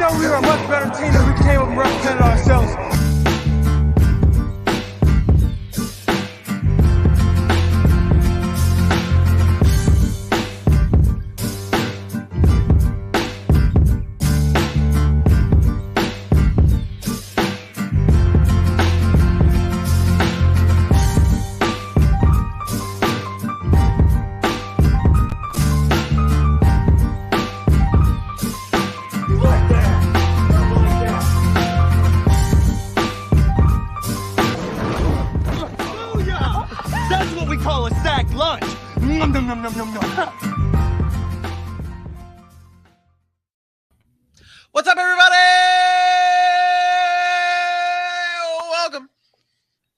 know we were a much better team if we came up and represented ourselves. What's up, everybody? Welcome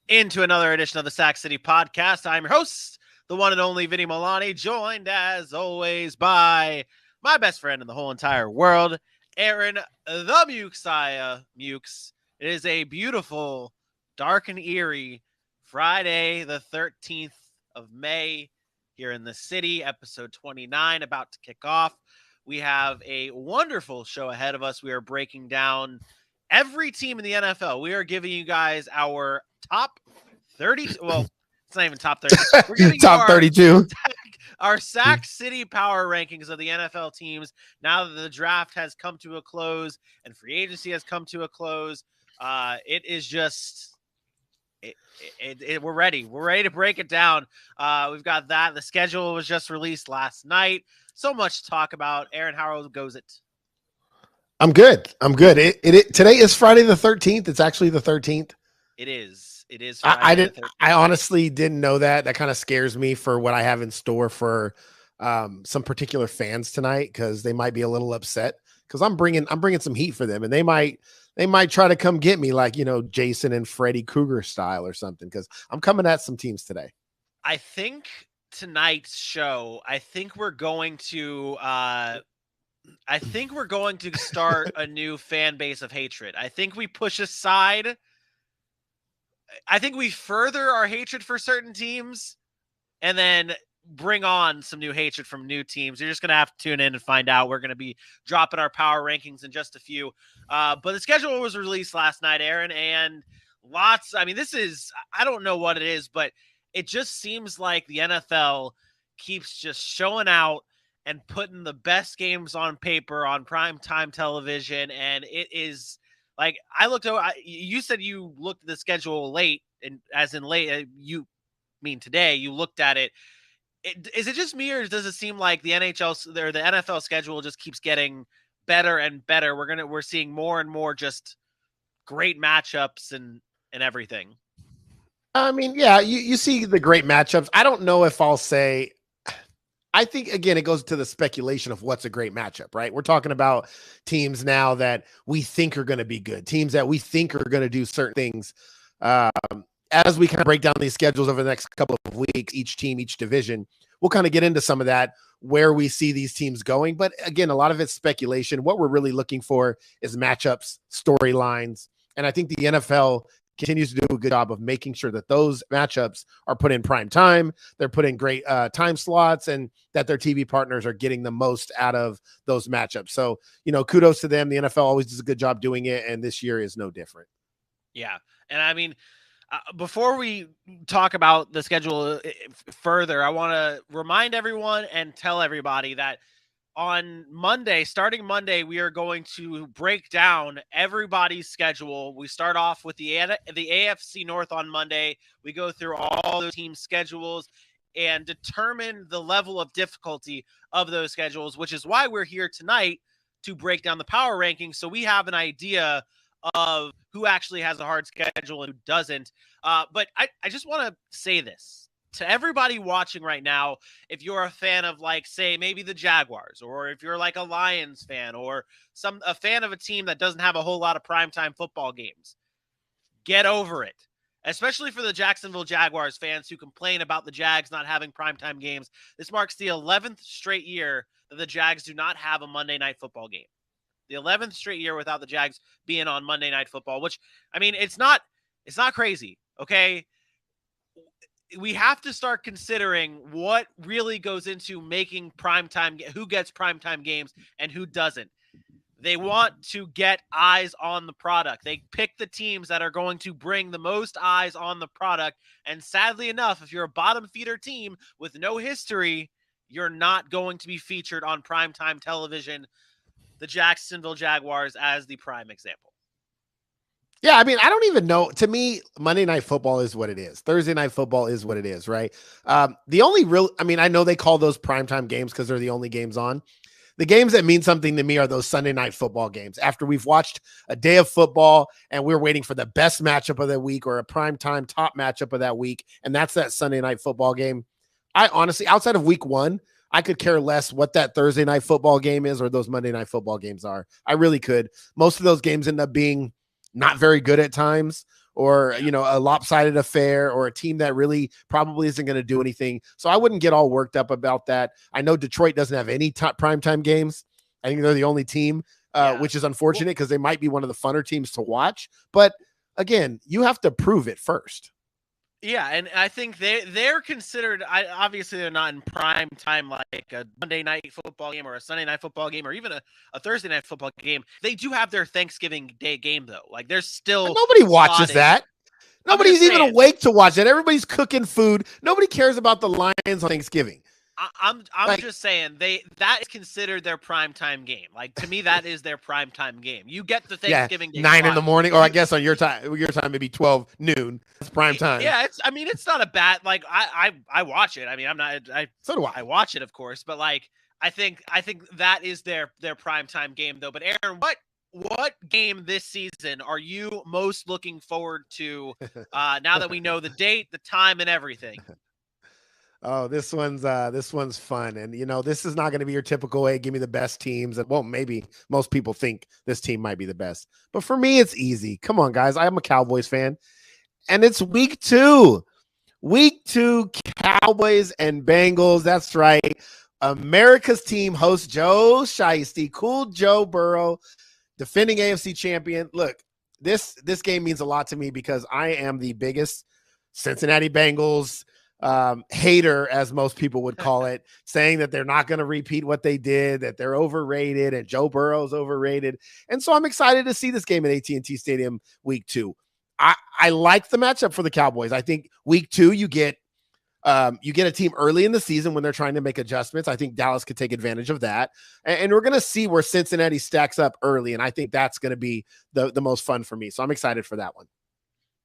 into another edition of the Sac City Podcast. I'm your host, the one and only Vinny Milani, joined as always by my best friend in the whole entire world, Aaron the Mukesiah Mukes. It is a beautiful, dark and eerie Friday, the 13th of May here in the city, episode 29 about to kick off. We have a wonderful show ahead of us. We are breaking down every team in the NFL. We are giving you guys our top 30. Well, it's not even top 30. We're giving top you 32. Our Sac City power rankings of the NFL teams now that the draft has come to a close and free agency has come to a close. It is just... we're ready. We're ready to break it down. We've got that. The schedule was just released last night. So much to talk about. Aaron, how goes it? I'm good. Today is Friday the 13th. It's actually the 13th. It is. I honestly didn't know that. That kind of scares me for what I have in store for some particular fans tonight, because they might be a little upset because I'm bringing some heat for them, and they might try to come get me, like, Jason and Freddy Krueger style or something, because I'm coming at some teams today. I think tonight's show, we're going to start a new fan base of hatred. I think we further our hatred for certain teams and then bring on some new hatred from new teams. You're just going to have to tune in and find out. We're going to be dropping our power rankings in just a few. But the schedule was released last night, Aaron, and I don't know what it is, but it just seems like the NFL keeps just showing out and putting the best games on paper on primetime television. And it is like, you said you looked at the schedule late, and as in late, you mean today, you looked at it. Is it just me, or does it seem like the NFL schedule just keeps getting better and better? We're seeing more and more just great matchups and everything. I mean, yeah, you see the great matchups. I don't know if I'll say. I think, again, it goes to the speculation of what's a great matchup, right? We're talking about teams now that we think are going to be good, teams that we think are going to do certain things. As we kind of break down these schedules over the next couple of weeks, each team, each division, we'll kind of get into some of that, where we see these teams going. But again, a lot of it's speculation. What we're really looking for is matchups, storylines. And I think the NFL continues to do a good job of making sure that those matchups are put in prime time. They're put in great time slots, and that their TV partners are getting the most out of those matchups. So, kudos to them. The NFL always does a good job doing it, and this year is no different. Yeah. And I mean, before we talk about the schedule further, I want to remind everyone and tell everybody that on Monday, starting Monday, we are going to break down everybody's schedule. We start off with the AFC North on Monday. We go through all the team schedules and determine the level of difficulty of those schedules, which is why we're here tonight to break down the power rankings, so we have an idea of who actually has a hard schedule and who doesn't. But I just want to say this to everybody watching right now. If you're a fan of, like, say, maybe the Jaguars, or if you're like a Lions fan, or a fan of a team that doesn't have a whole lot of primetime football games, get over it. Especially for the Jacksonville Jaguars fans who complain about the Jags not having primetime games. This marks the 11th straight year that the Jags do not have a Monday Night Football game. The 11th straight year without the Jags being on Monday Night Football, which, I mean, it's not crazy, okay? We have to start considering what really goes into making primetime, who gets primetime games and who doesn't. They want to get eyes on the product. They pick the teams that are going to bring the most eyes on the product. And sadly enough, if you're a bottom feeder team with no history, you're not going to be featured on primetime television. The Jacksonville Jaguars as the prime example. Yeah, I mean, I don't even know. To me, Monday Night Football is what it is. Thursday Night Football is what it is, right? The only real, I mean, I know they call those primetime games because they're the only games on. The games that mean something to me are those Sunday Night Football games. After we've watched a day of football and we're waiting for the best matchup of the week or a primetime top matchup of that week, and that's that Sunday Night Football game. I honestly, outside of week one, I could care less what that Thursday Night Football game is or those Monday Night Football games are. I really could. Most of those games end up being not very good at times, or, you know, a lopsided affair, or a team that really probably isn't going to do anything. So I wouldn't get all worked up about that. I know Detroit doesn't have any top primetime games. I think they're the only team, which is unfortunate because they might be one of the funner teams to watch. But again, you have to prove it first. Yeah, and I think they're considered. Obviously, they're not in prime time like a Monday night football game or a Sunday night football game or even a Thursday night football game. They do have their Thanksgiving Day game though. Like there's still nobody watches that. Nobody's even awake to watch it. Everybody's cooking food. Nobody cares about the Lions on Thanksgiving. I'm just saying that is considered their primetime game. Like to me, that is their primetime game. You get the Thanksgiving Day 9 in the morning, or I guess on your time maybe 12 noon. It's prime time. Yeah, it's not a bad, like I watch it. I mean, so do I. I watch it, of course, but like I think that is their primetime game though. But Aaron, what game this season are you most looking forward to now that we know the date, the time, and everything? Oh, this one's fun. And, you know, this is not going to be your typical, hey, give me the best teams. And, well, maybe most people think this team might be the best. But for me, it's easy. Come on, guys. I'm a Cowboys fan. And it's week 2. Week 2, Cowboys and Bengals. That's right. America's team hosts Joe Shiesty, cool Joe Burrow, defending AFC champion. Look, this game means a lot to me because I am the biggest Cincinnati Bengals hater, as most people would call it, saying that they're not going to repeat what they did, that they're overrated and Joe Burrow's overrated. And so I'm excited to see this game at AT&T Stadium week 2. I like the matchup for the Cowboys. I think week 2 you get a team early in the season when they're trying to make adjustments. I think Dallas could take advantage of that. And we're going to see where Cincinnati stacks up early. And I think that's going to be the most fun for me. So I'm excited for that one.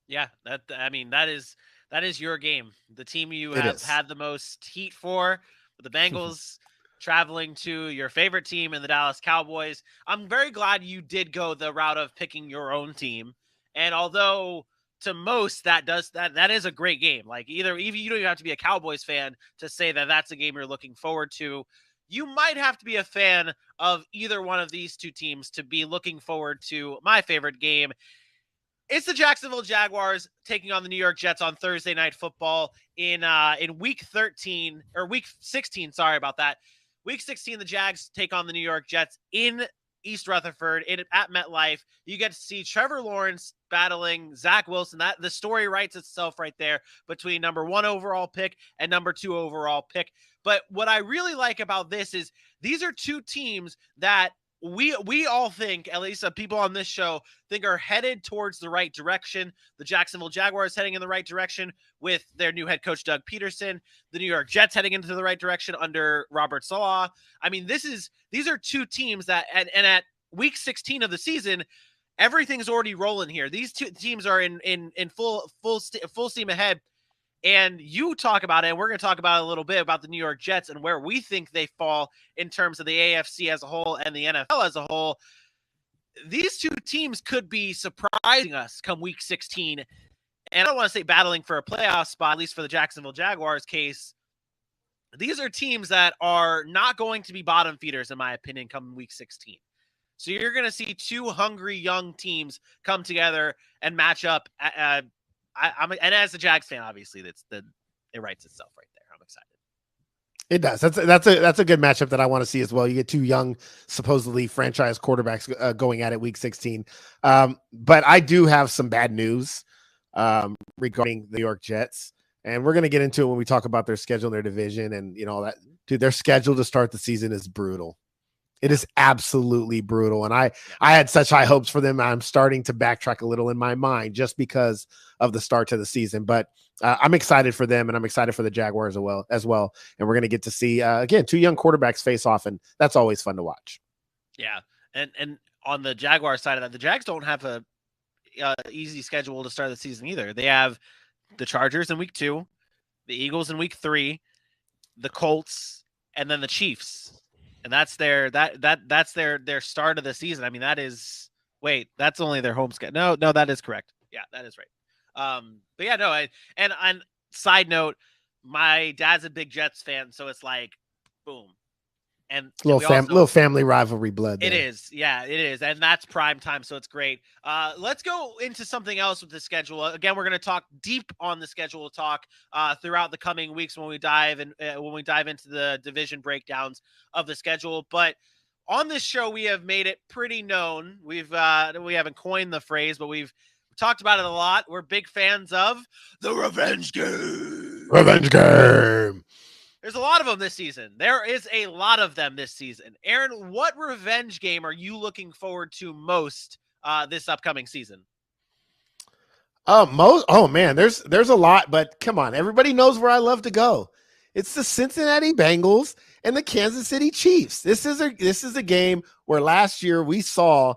Yeah, that is your game. The team you have had the most heat for, the Bengals traveling to your favorite team in the Dallas Cowboys. I'm very glad you did go the route of picking your own team. And although to most that is a great game, like even you don't even have to be a Cowboys fan to say that that's a game you're looking forward to. You might have to be a fan of either one of these two teams to be looking forward to my favorite game. It's the Jacksonville Jaguars taking on the New York Jets on Thursday Night Football in week 13 or week 16. Sorry about that. Week 16, the Jags take on the New York Jets in East Rutherford at MetLife. You get to see Trevor Lawrence battling Zach Wilson. That the story writes itself right there between number 1 overall pick and number 2 overall pick. But what I really like about this is these are two teams that we all think, at least people on this show, think are headed towards the right direction. The Jacksonville Jaguars heading in the right direction with their new head coach, Doug Peterson. The New York Jets heading into the right direction under Robert Saleh. I mean, these are two teams that, and at week 16 of the season, everything's already rolling here. These two teams are in full steam ahead. And you talk about it, and we're going to talk about it a little bit about the New York Jets and where we think they fall in terms of the AFC as a whole and the NFL as a whole. These two teams could be surprising us come week 16. And I don't want to say battling for a playoff spot, at least for the Jacksonville Jaguars case. These are teams that are not going to be bottom feeders, in my opinion, come week 16. So you're going to see two hungry young teams come together and match up. And as a Jags fan, obviously, it writes itself right there. I'm excited. It does. That's a good matchup that I want to see as well. You get two young, supposedly franchise quarterbacks going at it week 16. But I do have some bad news regarding the New York Jets, and we're going to get into it when we talk about their schedule and their division and all that. Dude, their schedule to start the season is brutal. It is absolutely brutal. And I had such high hopes for them. I'm starting to backtrack a little in my mind just because of the start to the season. But I'm excited for them, and I'm excited for the Jaguars as well. And we're going to get to see, again, two young quarterbacks face off, and that's always fun to watch. Yeah. And on the Jaguar side of that, the Jags don't have a easy schedule to start the season either. They have the Chargers in week 2, the Eagles in week 3, the Colts, and then the Chiefs. And that's their start of the season. I mean, that's only their home schedule. No, that is correct. Yeah, that is right. But yeah, no, and side note, my dad's a big Jets fan, so it's like, boom. And little family rivalry blood there. It is. Yeah, it is. And that's prime time, so it's great. Let's go into something else with the schedule. Again, we're going to talk deep on the schedule talk throughout the coming weeks when we dive into the division breakdowns of the schedule. But on this show, we have made it pretty known. We haven't coined the phrase, but we've talked about it a lot. We're big fans of the revenge game. Revenge game. There's a lot of them this season. There is a lot of them this season. Aaron, what revenge game are you looking forward to most this upcoming season? Oh man, there's a lot, but come on, everybody knows where I love to go. It's the Cincinnati Bengals and the Kansas City Chiefs. This is a game where last year we saw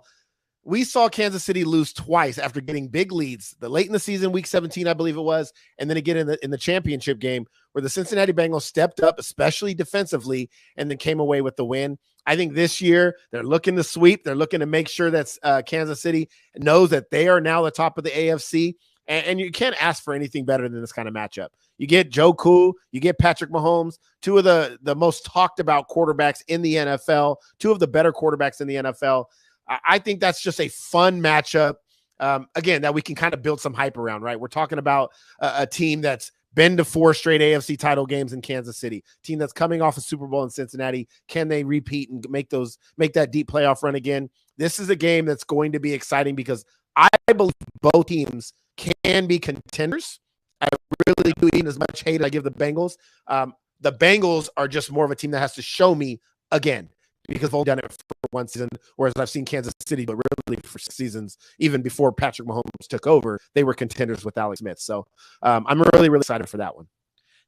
Kansas City lose twice after getting big leads. The late in the season, week 17, I believe it was, and then again in the championship game where the Cincinnati Bengals stepped up, especially defensively, and then came away with the win. I think this year they're looking to sweep. They're looking to make sure that Kansas City knows that they are now the top of the AFC, and you can't ask for anything better than this kind of matchup. You get Joe Cool, you get Patrick Mahomes, two of the most talked about quarterbacks in the NFL, two of the better quarterbacks in the NFL. I think that's just a fun matchup, again, that we can kind of build some hype around, right? We're talking about a team that's been to 4 straight AFC title games in Kansas City, team that's coming off a Super Bowl in Cincinnati. Can they repeat and make that deep playoff run again? This is a game that's going to be exciting because I believe both teams can be contenders. I really do, even as much hate I give the Bengals. The Bengals are just more of a team that has to show me again, because they've only done it for one season, whereas I've seen Kansas City, but really for seasons, even before Patrick Mahomes took over, they were contenders with Alex Smith. So I'm really, really excited for that one.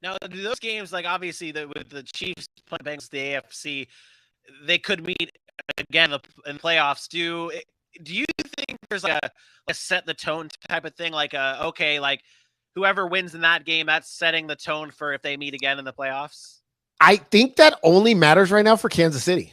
Now, do those games, like obviously with the Chiefs playing Bengals, the AFC, they could meet again in playoffs. Do you think there's like a set the tone type of thing? Like like whoever wins in that game, that's setting the tone for if they meet again in the playoffs? I think that only matters right now for Kansas City.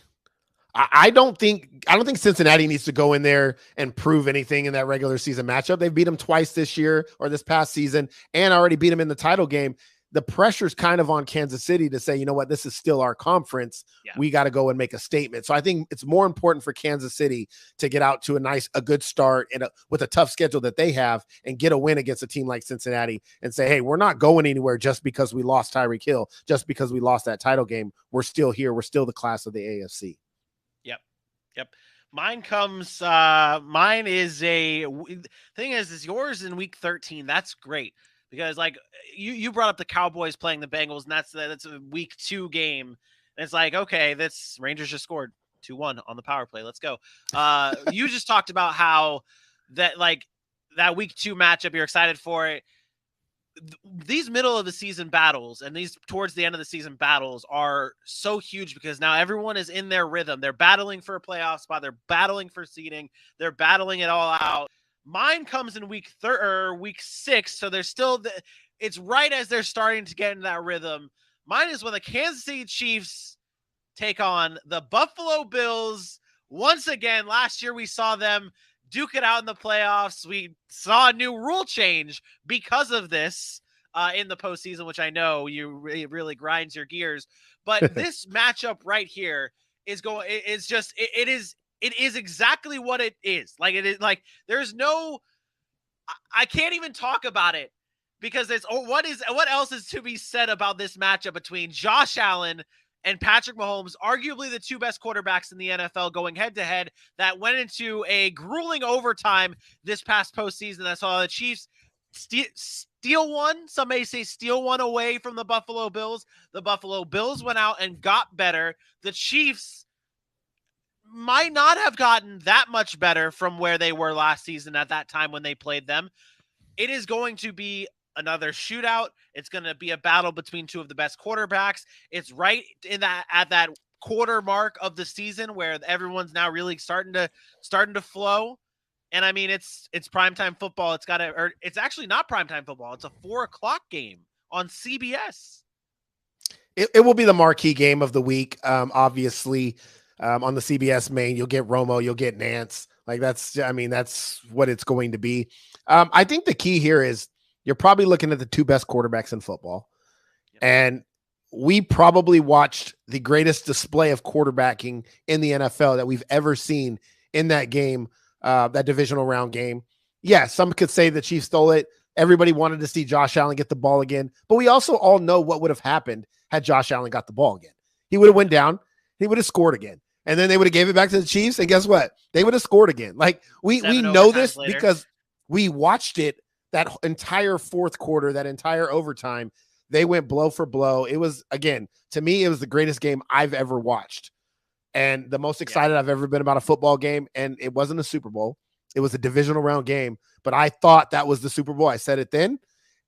I don't think Cincinnati needs to go in there and prove anything in that regular season matchup. They've beat them twice this year or this past season and already beat them in the title game. The pressure's kind of on Kansas City to say, you know what, this is still our conference. Yeah. We got to go and make a statement. So I think it's more important for Kansas City to get out to a good start with a tough schedule that they have and get a win against a team like Cincinnati and say, hey, we're not going anywhere just because we lost Tyreek Hill, just because we lost that title game. We're still here. We're still the class of the AFC. Yep. Mine is is yours in week 13. That's great because like you brought up the Cowboys playing the Bengals, and that's a week 2 game. And it's like, okay, this Rangers just scored 2-1 on the power play. Let's go. You just talked about how that week 2 matchup, you're excited for it. These middle of the season battles and these towards the end of the season battles are so huge because now everyone is in their rhythm. They're battling for a playoff spot. They're battling for seeding. They're battling it all out. Mine comes in week 6. So there's still it's right as they're starting to get into that rhythm. Mine is when the Kansas City Chiefs take on the Buffalo Bills. Once again, last year we saw them duke it out in the playoffs. We saw a new rule change because of this in the postseason, which I know really grinds your gears. But this matchup right here is exactly what it is. Like it is like there's no, I can't even talk about it because what else is to be said about this matchup between Josh Allen and Patrick Mahomes, arguably the 2 best quarterbacks in the NFL, going head-to-head, that went into a grueling overtime this past postseason. That saw the Chiefs steal one. Some may say steal one away from the Buffalo Bills. The Buffalo Bills went out and got better. The Chiefs might not have gotten that much better from where they were last season at that time when they played them. It is going to be another shootout. It's going to be a battle between two of the best quarterbacks. It's right in that at that quarter mark of the season where everyone's now really starting to flow. And I mean, it's primetime football. It's actually not primetime football. It's a 4:00 game on CBS. It will be the marquee game of the week. Obviously, on the CBS main, you'll get Romo, you'll get Nance. Like that's what it's going to be. I think the key here is you're probably looking at the two best quarterbacks in football. Yep. And we probably watched the greatest display of quarterbacking in the NFL that we've ever seen in that game, that divisional round game. Yeah, some could say the Chiefs stole it. Everybody wanted to see Josh Allen get the ball again. But we also all know what would have happened had Josh Allen got the ball again. He would have went down. He would have scored again. And then they would have gave it back to the Chiefs. And guess what? They would have scored again. Like we know this later because we watched it that entire fourth quarter, that entire overtime. They went blow for blow. It was, again, to me, it was the greatest game I've ever watched and the most excited I've ever been about a football game. And it wasn't a Super Bowl. It was a divisional round game, but I thought that was the Super Bowl. I said it then.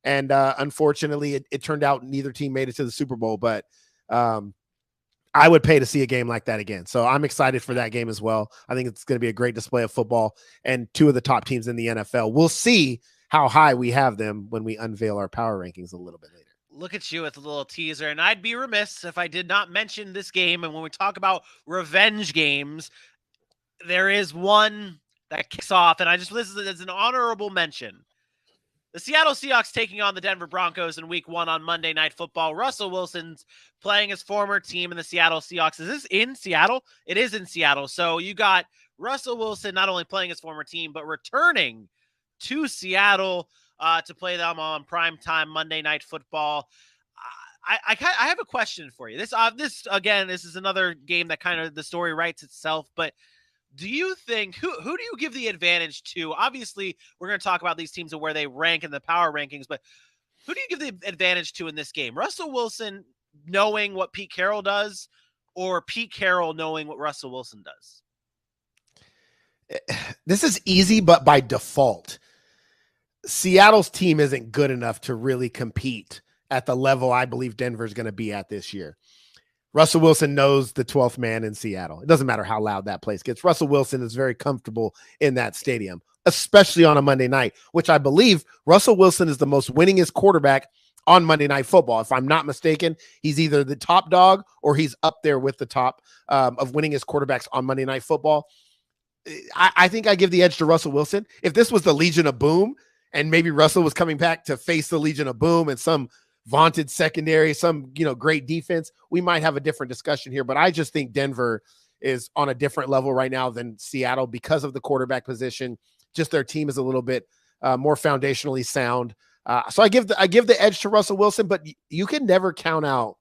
And unfortunately, it turned out neither team made it to the Super Bowl, but I would pay to see a game like that again. So I'm excited for that game as well. I think it's going to be a great display of football and two of the top teams in the NFL. We'll see how high we have them when we unveil our power rankings a little bit later. Look at you with a little teaser. And I'd be remiss if I did not mention this game. And when we talk about revenge games, there is one that kicks off. And this is an honorable mention. The Seattle Seahawks taking on the Denver Broncos in week 1 on Monday Night Football. Russell Wilson's playing his former team in the Seattle Seahawks. Is this in Seattle? It is in Seattle. So you got Russell Wilson not only playing his former team, but returning to Seattle to play them on primetime Monday Night Football. I have a question for you. This is another game that kind of the story writes itself, but do you think who do you give the advantage to? Obviously, we're going to talk about these teams and where they rank in the power rankings, but who do you give the advantage to in this game? Russell Wilson knowing what Pete Carroll does, or Pete Carroll knowing what Russell Wilson does? This is easy, but by default, Seattle's team isn't good enough to really compete at the level I believe Denver's going to be at this year. Russell Wilson knows the 12th man in Seattle. It doesn't matter how loud that place gets. Russell Wilson is very comfortable in that stadium, especially on a Monday night, which I believe Russell Wilson is the most winningest quarterback on Monday Night Football. If I'm not mistaken, he's either the top dog or he's up there with the top of winningest quarterbacks on Monday Night Football. I think I give the edge to Russell Wilson. If this was the Legion of Boom and maybe Russell was coming back to face the Legion of Boom and some vaunted secondary, some, great defense, we might have a different discussion here. But I just think Denver is on a different level right now than Seattle because of the quarterback position. Just their team is a little bit more foundationally sound. So I give the edge to Russell Wilson, but you can never count out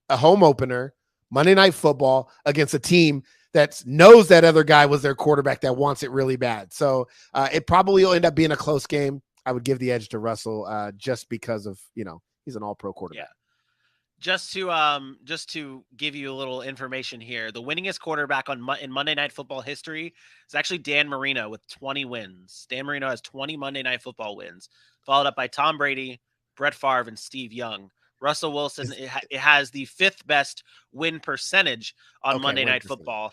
a home opener, Monday Night Football, against a team that knows that other guy was their quarterback that wants it really bad. So it probably will end up being a close game. I would give the edge to Russell just because of, he's an all-pro quarterback. Yeah. Just to give you a little information here, the winningest quarterback in Monday Night Football history is actually Dan Marino with 20 wins. Dan Marino has 20 Monday Night Football wins, followed up by Tom Brady, Brett Favre, and Steve Young. Russell Wilson it has the 5th best win percentage on Monday Night Football,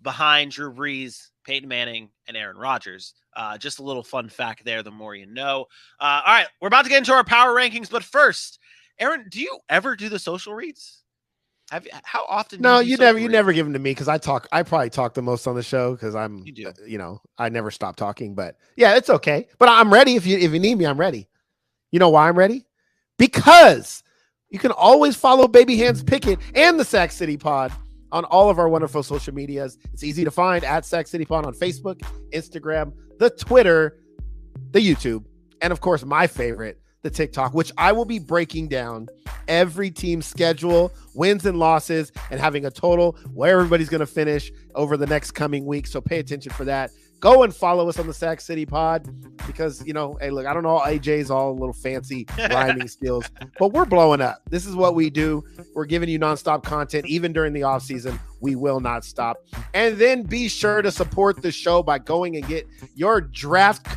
behind Drew Brees, Peyton Manning, and Aaron Rodgers. Just a little fun fact there, the more you know. All right, we're about to get into our power rankings, but first, Aaron, do you ever do the social reads? How often? No, you never give them to me because I probably talk the most on the show because I never stop talking. But yeah, it's okay. But I'm ready if you need me. I'm ready. You know why I'm ready? Because you can always follow Baby Hands Pickett and the Sac City Pod on all of our wonderful social medias. It's easy to find at Sac City Pod on Facebook, Instagram, the Twitter, the YouTube, and of course, my favorite, the TikTok, which I will be breaking down every team's schedule, wins and losses, and having a total where everybody's going to finish over the next coming week. So pay attention for that. Go and follow us on the Sac City Pod because, hey, look, I don't know, AJ's all a little fancy rhyming skills, but we're blowing up. This is what we do. We're giving you nonstop content, even during the off season. We will not stop. And then be sure to support the show by going and get your draft.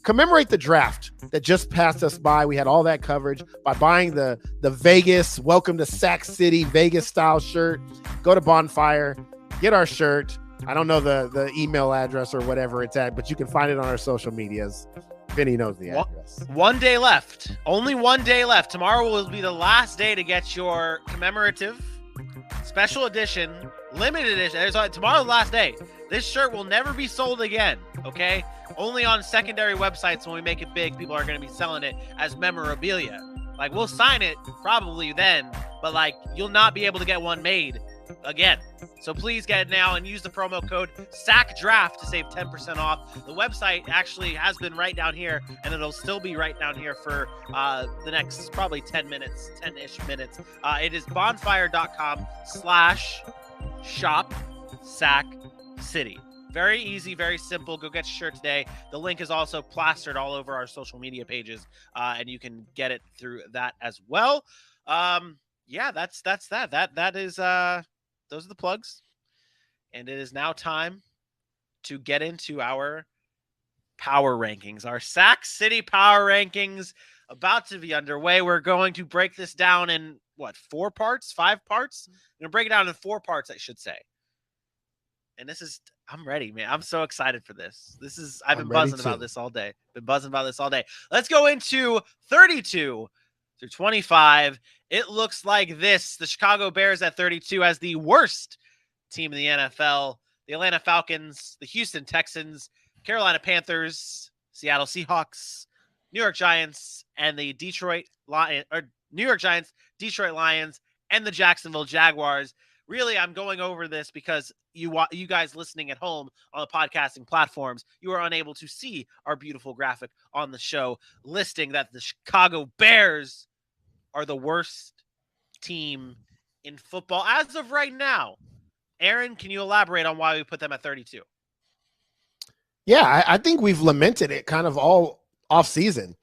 Commemorate the draft that just passed us by. We had all that coverage by buying the Vegas Welcome to Sac City Vegas style shirt. Go to Bonfire, get our shirt. I don't know the email address or whatever it's at, but you can find it on our social medias. Vinny knows the address. One day left. Only 1 day left. Tomorrow will be the last day to get your commemorative special edition, limited edition. Tomorrow's the last day. This shirt will never be sold again, okay? Only on secondary websites when we make it big, people are going to be selling it as memorabilia. Like, we'll sign it probably then, but, like, you'll not be able to get one made again. So please get it now and use the promo code SACDRAFT to save 10% off. The website actually has been right down here, and it'll still be right down here for the next probably 10-ish minutes. It is bonfire.com/shop Sac City. Very easy, very simple. Go get your shirt today. The link is also plastered all over our social media pages, and you can get it through that as well. Yeah, that's that. That is those are the plugs. And it is now time to get into our power rankings. Our Sac City power rankings about to be underway. We're going to break this down in 5 parts? I'm going to break it down in 4 parts, I should say. And I'm ready, man. I'm so excited for this. I've been buzzing about this all day. Let's go into 32 through 25. It looks like this. The Chicago Bears at 32 as the worst team in the NFL. The Atlanta Falcons, the Houston Texans, Carolina Panthers, Seattle Seahawks, New York Giants, and the New York Giants, Detroit Lions, and the Jacksonville Jaguars. Really, I'm going over this because you guys listening at home on the podcasting platforms, you are unable to see our beautiful graphic on the show listing that the Chicago Bears are the worst team in football as of right now. Aaron, can you elaborate on why we put them at 32? Yeah, I think we've lamented it kind of all off season.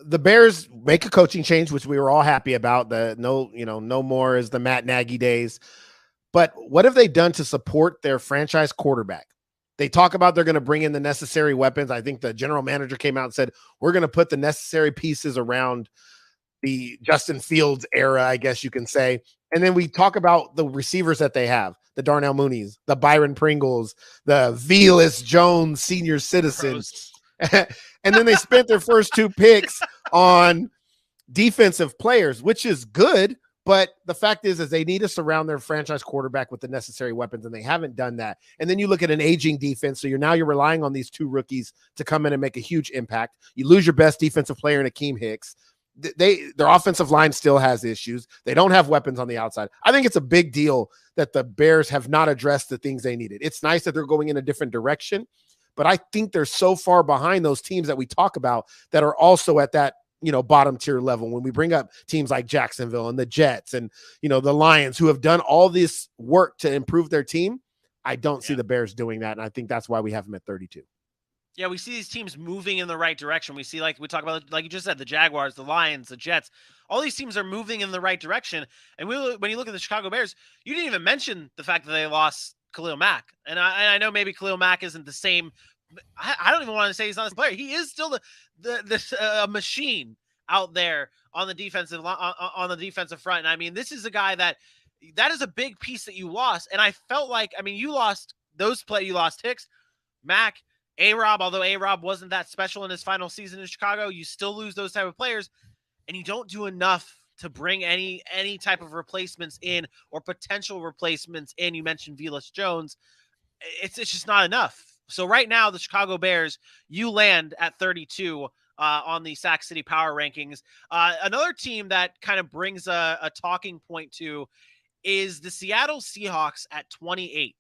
The Bears make a coaching change, which we were all happy about. No more is the Matt Nagy days. But what have they done to support their franchise quarterback? They talk about they're going to bring in the necessary weapons. I think the general manager came out and said, we're going to put the necessary pieces around the Justin Fields era, I guess you can say. And then we talk about the receivers that they have, the Darnell Mooney's, the Byron Pringles, the Velus Jones senior citizens. And then they spent their first 2 picks on defensive players, which is good. But the fact is they need to surround their franchise quarterback with the necessary weapons, and they haven't done that. And then you look at an aging defense. So you're relying on these 2 rookies to come in and make a huge impact. You lose your best defensive player in Akeem Hicks. Their offensive line still has issues. They don't have weapons on the outside. I think it's a big deal that the Bears have not addressed the things they needed. It's nice that they're going in a different direction, but I think they're so far behind those teams that we talk about that are also at that bottom tier level. When we bring up teams like Jacksonville and the Jets and, the Lions who have done all this work to improve their team, I don't see the Bears doing that. And I think that's why we have them at 32. Yeah, we see these teams moving in the right direction. We see, like we talk about, like you just said, the Jaguars, the Lions, the Jets. All these teams are moving in the right direction. And when you look at the Chicago Bears, you didn't even mention the fact that they lost Khalil Mack. And I know maybe Khalil Mack isn't the same. I don't even want to say he's not a player. He is still the machine out there on the defensive front. And I mean, this is a guy that is a big piece that you lost. And I felt like, you lost you lost Hicks, Mack, A-Rob, although A-Rob wasn't that special in his final season in Chicago, you still lose those type of players, and you don't do enough to bring any type of replacements in or potential replacements in. You mentioned Velus Jones. It's just not enough. So right now, the Chicago Bears, you land at 32 on the Sac City Power Rankings. Another team that kind of brings a talking point to is the Seattle Seahawks at 28.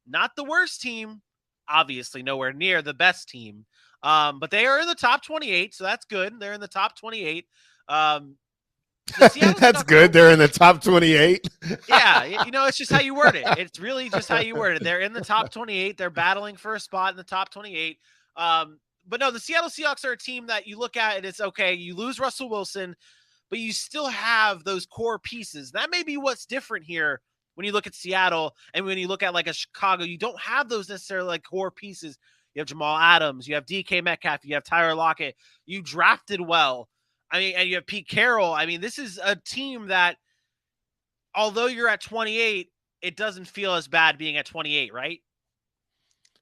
Not the worst team, obviously nowhere near the best team, but they are in the top 28, so that's good. They're in the top 28. The Seattle That's Seahawks good. They're in the top 28. Yeah, it's just how you word it. It's really just how you word it. They're in the top 28. They're battling for a spot in the top 28. But no, the Seattle Seahawks are a team that you look at and it's okay. You lose Russell Wilson, but you still have those core pieces. That may be what's different here when you look at Seattle and when you look at like a Chicago. You don't have those necessarily like core pieces. You have Jamal Adams, you have DK Metcalf, you have Tyler Lockett. You drafted well. I mean, and you have Pete Carroll. I mean, this is a team that, although you're at 28, it doesn't feel as bad being at 28, right?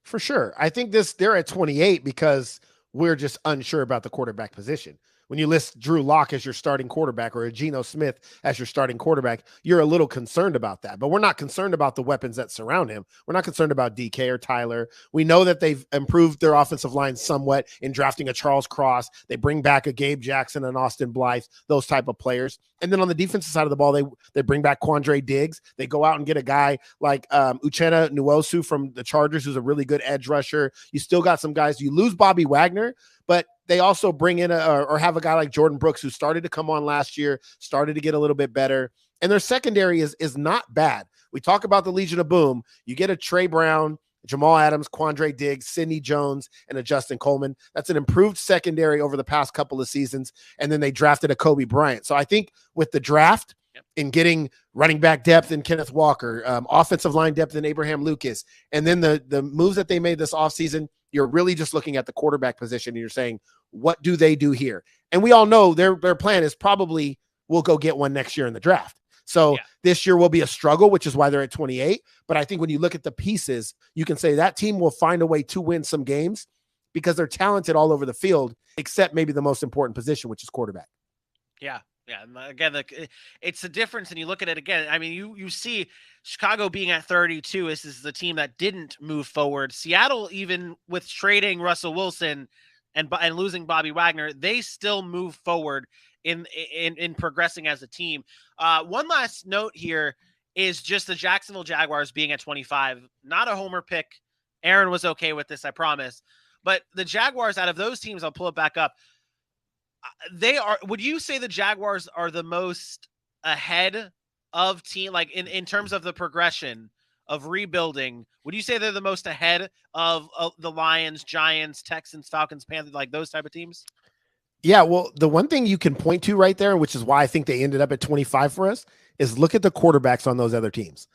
For sure. I think they're at 28 because we're just unsure about the quarterback position. When you list Drew Lock as your starting quarterback or a Geno Smith as your starting quarterback, you're a little concerned about that. But we're not concerned about the weapons that surround him. We're not concerned about DK or Tyler. We know that they've improved their offensive line somewhat in drafting a Charles Cross. They bring back a Gabe Jackson and Austin Blythe, those type of players. And then on the defensive side of the ball, they bring back Quandre Diggs. They go out and get a guy like Uchenna Nwosu from the Chargers, who's a really good edge rusher. You still got some guys. You lose Bobby Wagner, but they also bring in or have a guy like Jordan Brooks, who started to come on last year, started to get a little bit better. And their secondary is not bad. We talk about the Legion of Boom. You get a Trey Brown, Jamal Adams, Quandre Diggs, Sidney Jones, and a Justin Coleman. That's an improved secondary over the past couple of seasons. And then they drafted a Kobe Bryant. So I think with the draft in getting running back depth in Kenneth Walker, offensive line depth in Abraham Lucas, and then the moves that they made this offseason, you're really just looking at the quarterback position and you're saying, what do they do here? And we all know their plan is probably we'll go get one next year in the draft. So this year will be a struggle, which is why they're at 28. But I think when you look at the pieces, you can say that team will find a way to win some games because they're talented all over the field, except maybe the most important position, which is quarterback. Yeah. Yeah. And again, it's a difference. And you look at it again. I mean, you see Chicago being at 32. This is the team that didn't move forward. Seattle, even with trading Russell Wilson and losing Bobby Wagner, they still move forward in progressing as a team. One last note here is just the Jacksonville Jaguars being at 25. Not a homer pick. Aaron was okay with this, I promise. But the Jaguars, out of those teams, I'll pull it back up. Would you say the Jaguars are the most ahead of team, like in terms of the progression of rebuilding? Would you say they're the most ahead of the Lions, Giants, Texans, Falcons, Panthers, like those type of teams? Yeah, well, the one thing you can point to right there, which is why I think they ended up at 25 for us, is look at the quarterbacks on those other teams.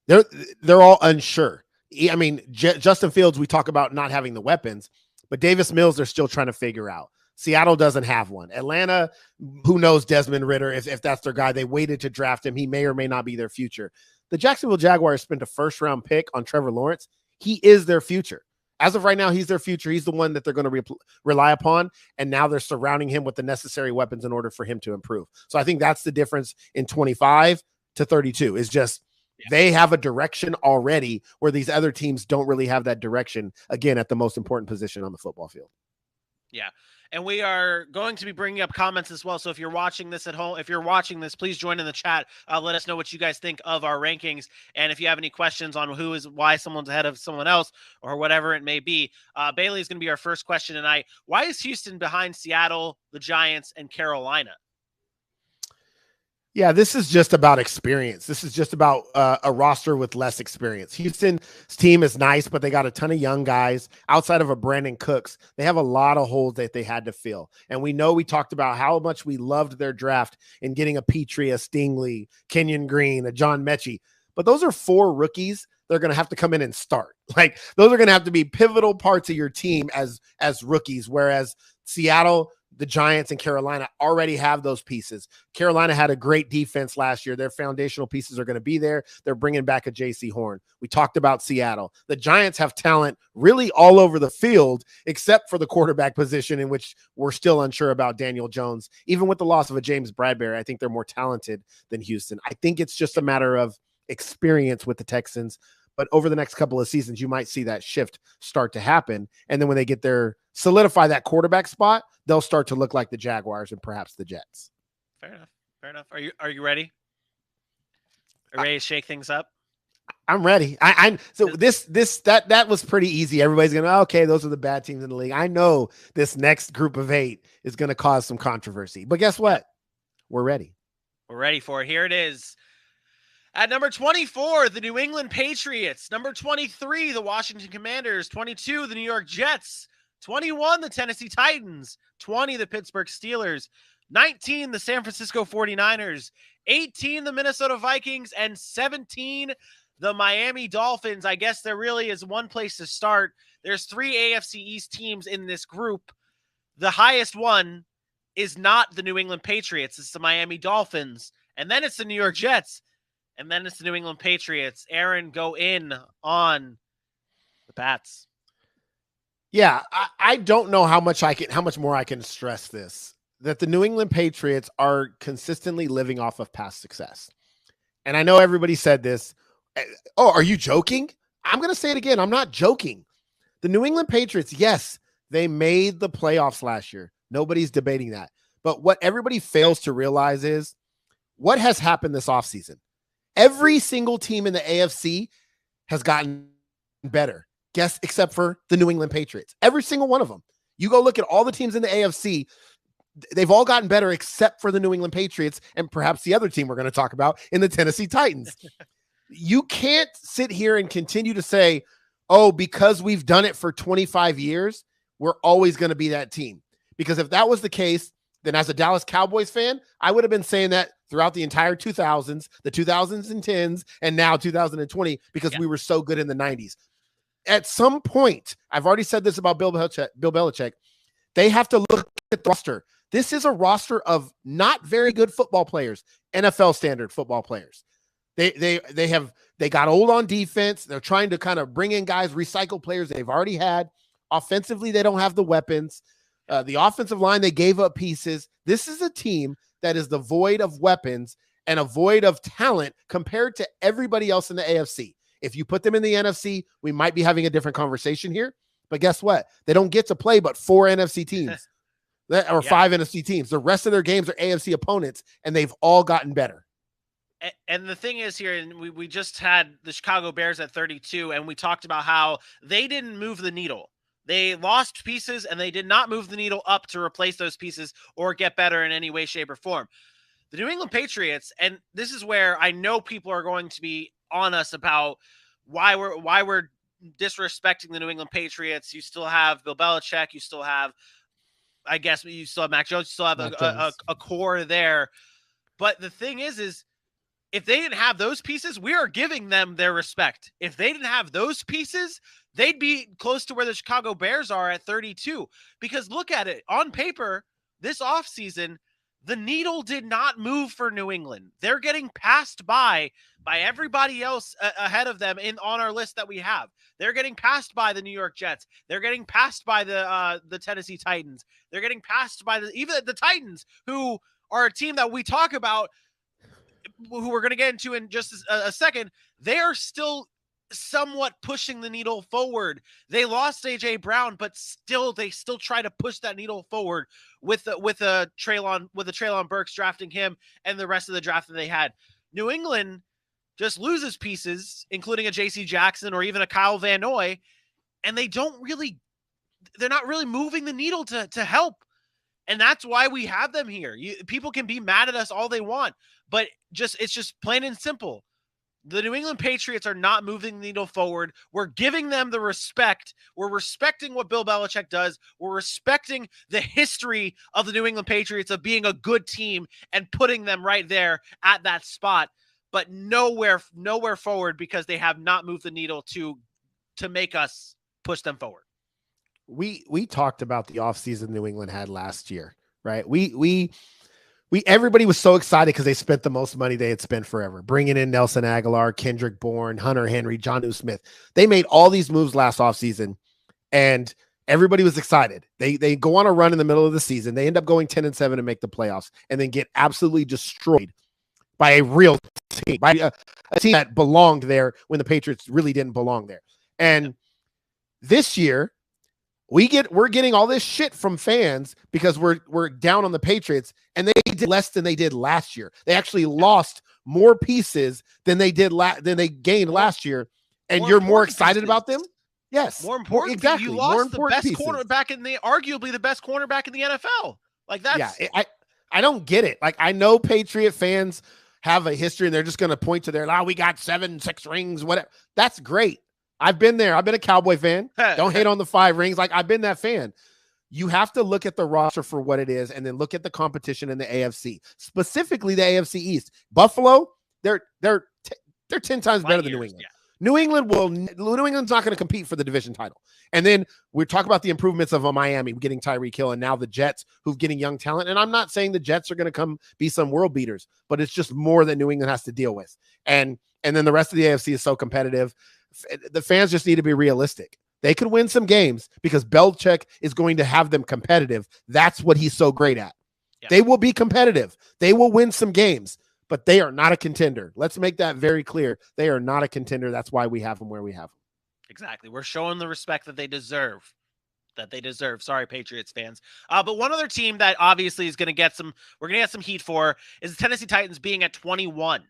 They're all unsure. I mean, Justin Fields, we talk about not having the weapons, but Davis Mills, they're still trying to figure out. Seattle doesn't have one. Atlanta, who knows Desmond Ridder, if that's their guy. They waited to draft him. He may or may not be their future. The Jacksonville Jaguars spent a first-round pick on Trevor Lawrence. He is their future. As of right now, he's their future. He's the one that they're going to rely upon, and now they're surrounding him with the necessary weapons in order for him to improve. So I think that's the difference in 25 to 32 is just they have a direction already where these other teams don't really have that direction, again, at the most important position on the football field. Yeah. And we are going to be bringing up comments as well. So if you're watching this at home, if you're watching this, please join in the chat. Let us know what you guys think of our rankings. And if you have any questions on why someone's ahead of someone else or whatever it may be, Bailey is going to be our first question tonight. Why is Houston behind Seattle, the Giants, and Carolina? Yeah, this is just about experience. This is just about a roster with less experience. Houston's team is nice, but they got a ton of young guys. Outside of a Brandon Cooks, they have a lot of holes that they had to fill. And we talked about how much we loved their draft in getting a Petrie, a Stingley, Kenyon Green, a John Mechie. But those are 4 rookies. They're going to have to come in and start. Like, those are going to have to be pivotal parts of your team as rookies, whereas Seattle, the Giants, and Carolina already have those pieces. Carolina had a great defense last year. Their foundational pieces are going to be there. They're bringing back a J.C. Horn. We talked about Seattle. The Giants have talent really all over the field, except for the quarterback position, in which we're still unsure about Daniel Jones. Even with the loss of a James Bradbury, I think they're more talented than Houston. I think it's just a matter of experience with the Texans. But over the next couple of seasons, you might see that shift start to happen. And then when they get solidify that quarterback spot, they'll start to look like the Jaguars and perhaps the Jets. Fair enough. Fair enough. Are you ready? Are you ready to shake things up? I'm ready. That was pretty easy. Everybody's going to, okay, those are the bad teams in the league. I know this next group of 8 is going to cause some controversy. But guess what? We're ready. We're ready for it. Here it is. At number 24, the New England Patriots. Number 23, the Washington Commanders. 22, the New York Jets. 21, the Tennessee Titans. 20, the Pittsburgh Steelers. 19, the San Francisco 49ers. 18, the Minnesota Vikings. And 17, the Miami Dolphins. I guess there really is one place to start. There's 3 AFC East teams in this group. The highest one is not the New England Patriots. It's the Miami Dolphins. And then it's the New York Jets. And then it's the New England Patriots. Aaron, go in on the Pats. Yeah, I don't know how much more I can stress this. That the New England Patriots are consistently living off of past success. And I know everybody said this. Oh, are you joking? I'm going to say it again. I'm not joking. The New England Patriots, yes, they made the playoffs last year. Nobody's debating that. But what everybody fails to realize is what has happened this offseason. Every single team in the AFC has gotten better. Guess except for the New England Patriots. Every single one of them. You go look at all the teams in the AFC, they've all gotten better except for the New England Patriots and perhaps the other team we're going to talk about in the Tennessee Titans. You can't sit here and continue to say, oh, because we've done it for 25 years, we're always going to be that team. Because if that was the case, then as a Dallas Cowboys fan, I would have been saying that throughout the entire 2000s, the 2010s, and now 2020, because we were so good in the 90s. At some point, I've already said this about Bill Belichick, they have to look at the roster. This is a roster of not very good football players, NFL standard football players. They got old on defense. They're trying to kind of bring in guys, recycle players they've already had. Offensively, they don't have the weapons. The offensive line, they gave up pieces. This is a team that is devoid of weapons and a void of talent compared to everybody else in the AFC. If you put them in the NFC, we might be having a different conversation here. But guess what? They don't get to play but 4 NFC teams or 5 NFC teams. The rest of their games are AFC opponents, and they've all gotten better. And the thing is here, and we just had the Chicago Bears at 32, and we talked about how they didn't move the needle. They lost pieces, and they did not move the needle up to replace those pieces or get better in any way, shape, or form. The New England Patriots, and this is where I know people are going to be on us about why we're disrespecting the New England Patriots. You still have Bill Belichick. You still have, I guess, you still have Mac Jones. You still have a core there. But the thing is if they didn't have those pieces, we are giving them their respect. If they didn't have those pieces, they'd be close to where the Chicago Bears are at 32. Because look at it. On paper, this offseason, the needle did not move for New England. They're getting passed by everybody else ahead of them on our list that we have. They're getting passed by the New York Jets. They're getting passed by the Tennessee Titans. They're getting passed by even the Titans, who are a team that we talk about, who we're going to get into in just a second. They are still somewhat pushing the needle forward. They lost AJ Brown, but they still try to push that needle forward with Treylon Burks drafting him and the rest of the draft that they had. New England just loses pieces, including a JC Jackson or even a Kyle Van Noy, and they're not really moving the needle to help. And that's why we have them here. People can be mad at us all they want, but it's just plain and simple. The New England Patriots are not moving the needle forward. We're giving them the respect. We're respecting what Bill Belichick does. We're respecting the history of the New England Patriots of being a good team and putting them right there at that spot, but nowhere forward, because they have not moved the needle to make us push them forward. We talked about the offseason New England had last year, right? Everybody was so excited because they spent the most money they had spent forever, bringing in Nelson Aguilar, Kendrick Bourne, Hunter Henry, Jonnu Smith. They made all these moves last offseason, and everybody was excited. They go on a run in the middle of the season. They end up going 10-7 and make the playoffs, and then get absolutely destroyed by a real team, by a team that belonged there when the Patriots really didn't belong there. And this year, we're getting all this shit from fans because we're down on the Patriots, and they did less than they did last year. They actually lost more pieces than they did than they gained last year, and you're more excited about them. Yes, more important. Exactly, you lost the best cornerback arguably the best cornerback in the NFL. Like that's. Yeah, I don't get it. Like, I know Patriot fans have a history and they're just going to point to their, we got 6 rings, whatever. That's great. I've been there. I've been a Cowboy fan. Don't hate on the 5 rings. Like, I've been that fan. You have to look at the roster for what it is and then look at the competition in the AFC, specifically the AFC East. Buffalo, they're 10 times better than New England. Yeah. New England's not going to compete for the division title. And then we're talking about the improvements of Miami getting Tyreek Hill and now the Jets who've getting young talent. And I'm not saying the Jets are going to come be some world beaters, but it's just more that New England has to deal with. And then the rest of the AFC is so competitive. The fans just need to be realistic. They could win some games because Belichick is going to have them competitive. That's what he's so great at. Yeah. They will be competitive. They will win some games, but they are not a contender. Let's make that very clear. They are not a contender. That's why we have them where we have them. Exactly. We're showing the respect that they deserve. Sorry, Patriots fans. But one other team that obviously is going to get we're going to get some heat for is the Tennessee Titans being at 21.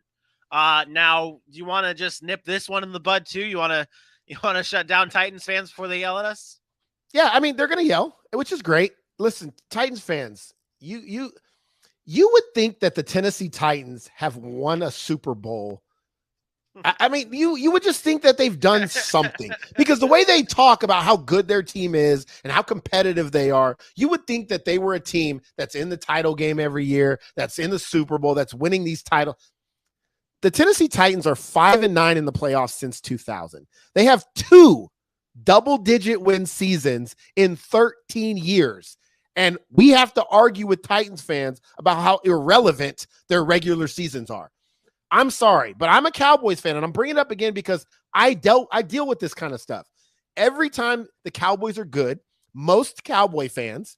Now, do you want to just nip this one in the bud too? You want to shut down Titans fans before they yell at us? Yeah, I mean, they're going to yell, which is great. Listen, Titans fans, you would think that the Tennessee Titans have won a Super Bowl. I mean, you would just think that they've done something because the way they talk about how good their team is and how competitive they are, you would think that they were a team that's in the title game every year, that's in the Super Bowl, that's winning these titles. The Tennessee Titans are 5-9 in the playoffs since 2000. They have 2 double-digit win seasons in 13 years. And we have to argue with Titans fans about how irrelevant their regular seasons are. I'm sorry, but I'm a Cowboys fan, and I'm bringing it up again because I deal with this kind of stuff. Every time the Cowboys are good, most Cowboy fans,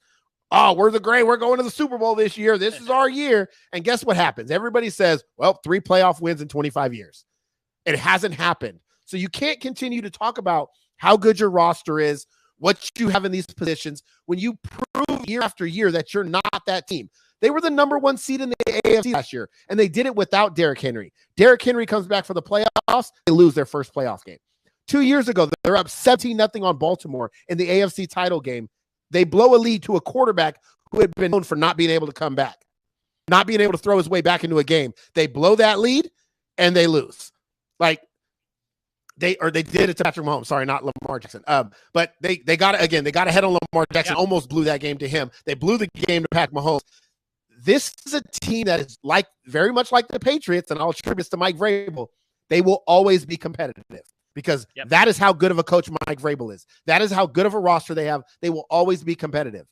we're going to the Super Bowl this year. This is our year. And guess what happens? Everybody says, 3 playoff wins in 25 years. It hasn't happened. So you can't continue to talk about how good your roster is, what you have in these positions, when you prove year after year that you're not that team. They were the number 1 seed in the AFC last year, and they did it without Derrick Henry. Derrick Henry comes back for the playoffs. They lose their first playoff game. 2 years ago, they're up 17-0 on Baltimore in the AFC title game. They blow a lead to a quarterback who had been known for not being able to come back, not being able to throw his way back into a game. They blow that lead, and they lose. Like, they did it to Patrick Mahomes. Sorry, not Lamar Jackson. But they got it again. They got ahead on Lamar Jackson, almost blew that game to him. They blew the game to Patrick Mahomes. This is a team that is very much like the Patriots, and I'll attribute this to Mike Vrabel. They will always be competitive because that is how good of a coach Mike Vrabel is. That is how good of a roster they have. They will always be competitive,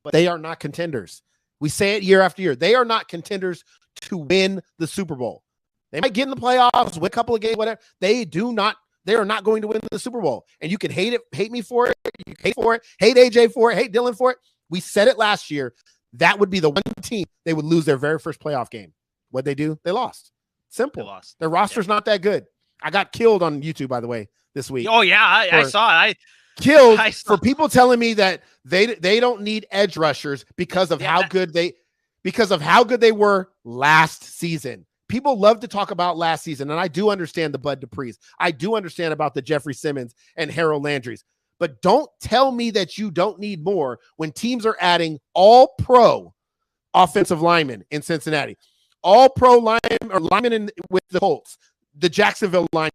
but they are not contenders. We say it year after year. They are not contenders to win the Super Bowl. They might get in the playoffs, win a couple of games, whatever. They are not going to win the Super Bowl. And you can hate me for it. You can hate for it. Hate AJ for it. Hate Dylan for it. We said it last year. That would be the one team they would lose their very first playoff game. What'd they do? They lost. Simple. They lost. Their roster's not that good. I got killed on YouTube, by the way, this week. Oh, yeah. I saw it. Killed for people telling me that they don't need edge rushers because of how good they were last season. People love to talk about last season, and I do understand the Bud Duprees. I do understand about the Jeffrey Simmons and Harold Landry's. But don't tell me that you don't need more when teams are adding all-pro offensive linemen in Cincinnati, all-pro linemen with the Colts, the Jacksonville line,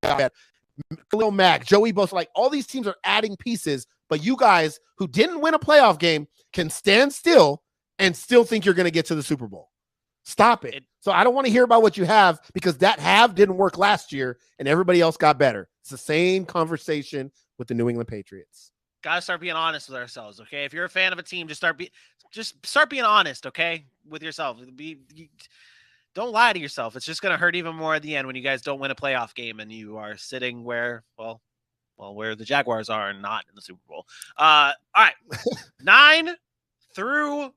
Khalil Mack, Joey Bosa. Like, all these teams are adding pieces, but you guys who didn't win a playoff game can stand still and still think you're going to get to the Super Bowl. Stop it. So I don't want to hear about what you have because that didn't work last year and everybody else got better. It's the same conversation with the New England Patriots. Got to start being honest with ourselves, okay? If you're a fan of a team, just start being honest, okay, with yourself. Don't lie to yourself. It's just going to hurt even more at the end when you guys don't win a playoff game and you are sitting where the Jaguars are and not in the Super Bowl. All right. 9 through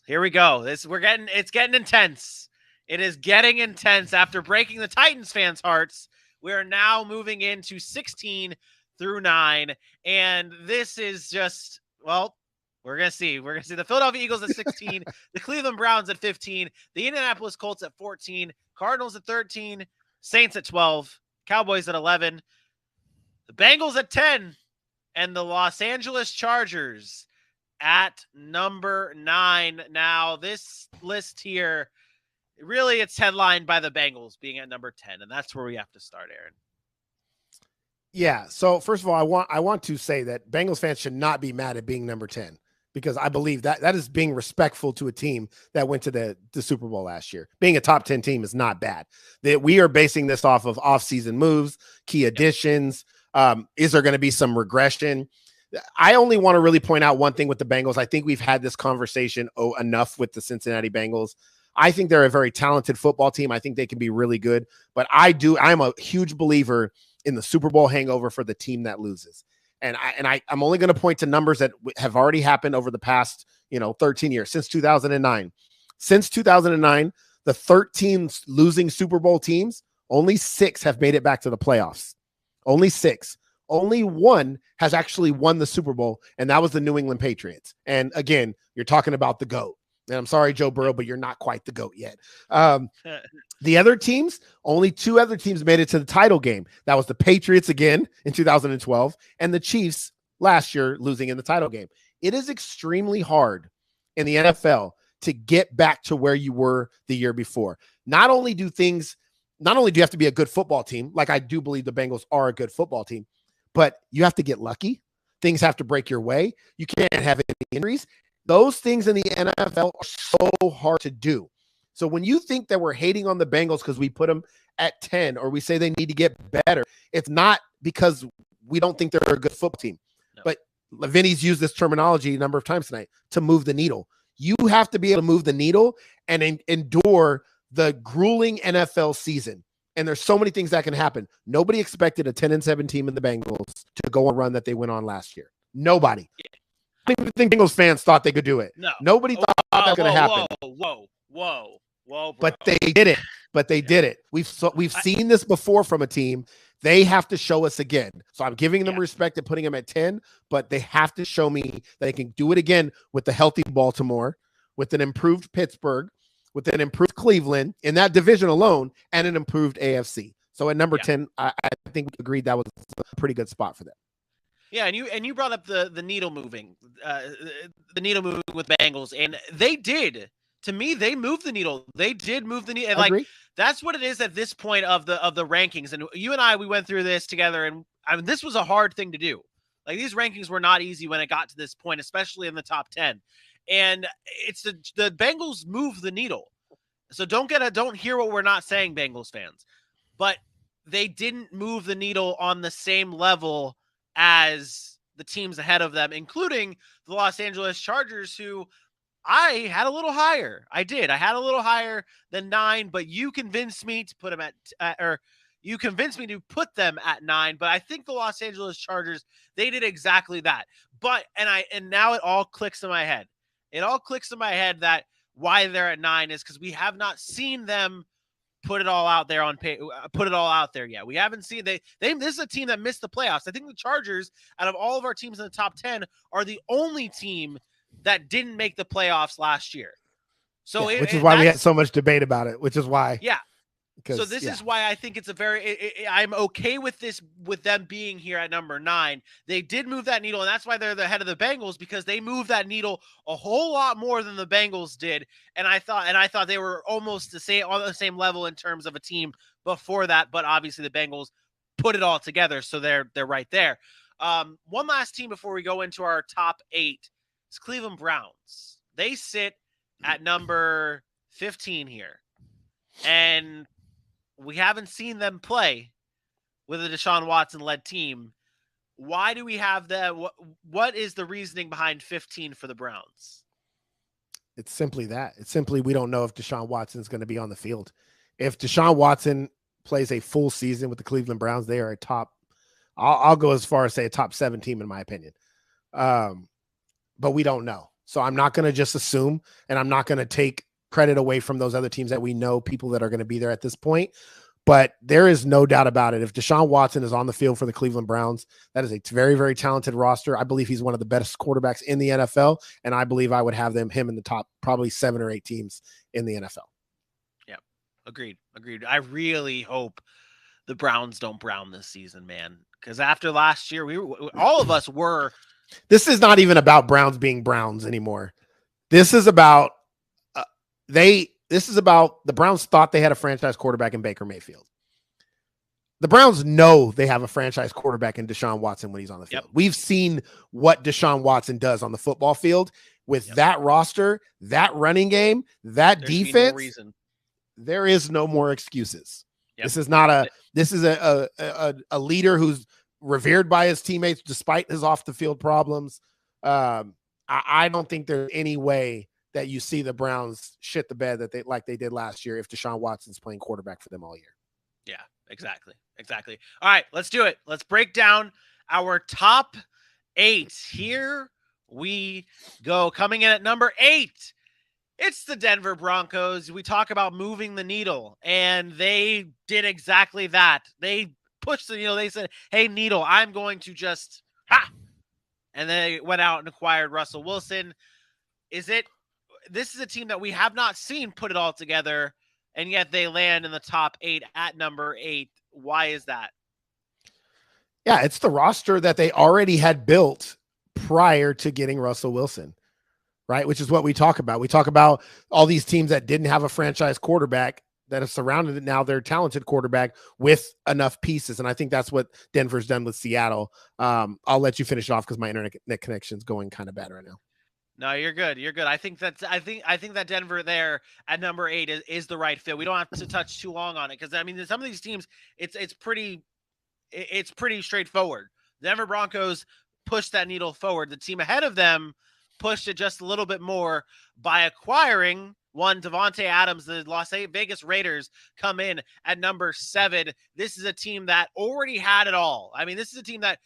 here we go. It's getting intense. It is getting intense. After breaking the Titans fans' hearts, we are now moving into 16 through 9. And this is just, we're going to see. We're going to see the Philadelphia Eagles at 16, the Cleveland Browns at 15, the Indianapolis Colts at 14, Cardinals at 13, Saints at 12, Cowboys at 11, the Bengals at 10, and the Los Angeles Chargers at number 9. Now, this list here, really, it's headlined by the Bengals being at number 10, and that's where we have to start, Aaron. Yeah. So first of all, I want to say that Bengals fans should not be mad at being number 10, because I believe that is being respectful to a team that went to the Super Bowl last year. Being a top 10 team is not bad. That we are basing this off of offseason moves, key additions. Is there going to be some regression? I only want to really point out one thing with the Bengals. I think we've had this conversation enough with the Cincinnati Bengals. I think they're a very talented football team. I think they can be really good, but I'm a huge believer in the Super Bowl hangover for the team that loses. And I'm only going to point to numbers that have already happened over the past, 13 years, since 2009. Since 2009, the 13 losing Super Bowl teams, only 6 have made it back to the playoffs. Only 6. Only 1 has actually won the Super Bowl, and that was the New England Patriots. And again, you're talking about the GOAT. And I'm sorry, Joe Burrow, but you're not quite the GOAT yet. The other teams, only 2 other teams made it to the title game. That was the Patriots again in 2012 and the Chiefs last year losing in the title game. It is extremely hard in the NFL to get back to where you were the year before. Not only do you have to be a good football team, like I do believe the Bengals are a good football team, but you have to get lucky. Things have to break your way. You can't have any injuries. Those things in the NFL are so hard to do. So when you think that we're hating on the Bengals because we put them at 10 or we say they need to get better, it's not because we don't think they're a good football team. No. But Vinny's used this terminology a number of times tonight, to move the needle. You have to be able to move the needle and endure the grueling NFL season. And there's so many things that can happen. Nobody expected a 10-7 team in the Bengals to go on a run that they went on last year. Nobody. Yeah. I don't even think Bengals fans thought they could do it. No. Nobody thought that was going to happen. Whoa, bro. But they did it. Did it. We've seen this before from a team. They have to show us again. So I'm giving them respect and putting them at 10, but they have to show me that they can do it again with the healthy Baltimore, with an improved Pittsburgh, with an improved Cleveland in that division alone, and an improved AFC. So at number 10, I think we agreed that was a pretty good spot for them. Yeah, and you brought up the needle moving, with Bengals, and they did. To me, they moved the needle. They did move the needle. And that's what it is at this point of the rankings. And you and I, we went through this together, and this was a hard thing to do. Like, these rankings were not easy when it got to this point, especially in the top 10. And it's the Bengals moved the needle. So don't hear what we're not saying, Bengals fans. But they didn't move the needle on the same level as the teams ahead of them, including the Los Angeles Chargers, who I had a little higher. I did. I had a little higher than 9, but you convinced me to put them you convinced me to put them at 9. But I think the Los Angeles Chargers, they did exactly that. But and now it all clicks in my head. It all clicks in my head that why they're at 9 is because we have not seen them put it all out there yet. We haven't seen this is a team that missed the playoffs. I think the Chargers, out of all of our teams in the top 10, are the only team that didn't make the playoffs last year. So which is why we had so much debate about it, which is why. Yeah. So this is why I think it's I'm okay with this, with them being here at number 9. They did move that needle, and that's why they're the head of the Bengals, because they moved that needle a whole lot more than the Bengals did. And I thought they were almost on the same level in terms of a team before that, but obviously the Bengals put it all together, so they're right there. One last team before we go into our top 8 is Cleveland Browns. They sit at number 15 here. And we haven't seen them play with a Deshaun Watson-led team. Why do we have that? What is the reasoning behind 15 for the Browns? It's simply that. It's simply we don't know if Deshaun Watson is going to be on the field. If Deshaun Watson plays a full season with the Cleveland Browns, they are a top – I'll go as far as say a top 7 team in my opinion. But we don't know. So I'm not going to just assume, and I'm not going to take credit away from those other teams that we know, people that are going to be there at this point. But there is no doubt about it. If Deshaun Watson is on the field for the Cleveland Browns, that is a very, very talented roster. I believe he's one of the best quarterbacks in the NFL, and I believe I would have him in the top probably 7 or 8 teams in the NFL. Yeah, agreed. I really hope the Browns don't brown this season, man, because after last year, all of us were This is not even about Browns being Browns anymore. This is about this is about the Browns thought they had a franchise quarterback in Baker Mayfield. The Browns know they have a franchise quarterback in Deshaun Watson when he's on the field. Yep. We've seen what Deshaun Watson does on the football field with that roster, that running game, that defense. There is no more excuses. Yep. This is not a leader who's revered by his teammates despite his off the field problems. I don't think there's any way that you see the Browns shit the bed that they did last year if Deshaun Watson's playing quarterback for them all year. Yeah, exactly. All right, let's do it. Let's break down our top 8. Here we go. Coming in at number 8, it's the Denver Broncos. We talk about moving the needle, and they did exactly that. They pushed the needle. They said, hey, needle, I'm going to just, and they went out and acquired Russell Wilson. This is a team that we have not seen put it all together, and yet they land in the top 8 at number 8. Why is that? Yeah, it's the roster that they already had built prior to getting Russell Wilson, right? Which is what we talk about. We talk about all these teams that didn't have a franchise quarterback that have surrounded it now their talented quarterback with enough pieces. And I think that's what Denver's done with Seattle. I'll let you finish it off because my internet connection's going kind of bad right now. No, you're good. I think that Denver there at number 8 is the right fit. We don't have to touch too long on it because I mean some of these teams it's pretty straightforward. The Denver Broncos pushed that needle forward. The team ahead of them pushed it just a little bit more by acquiring one Davante Adams. The Las Vegas Raiders come in at number 7. This is a team that already had it all. I mean, this is a team that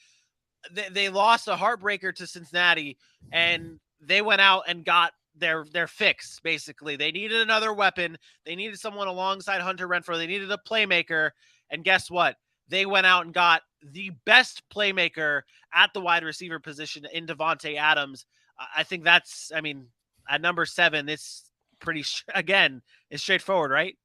they lost a heartbreaker to Cincinnati and they went out and got their fix, basically. They needed another weapon. They needed someone alongside Hunter Renfrow. They needed a playmaker. And guess what? They went out and got the best playmaker at the wide receiver position in Davante Adams. I think at number 7, it's it's straightforward, right?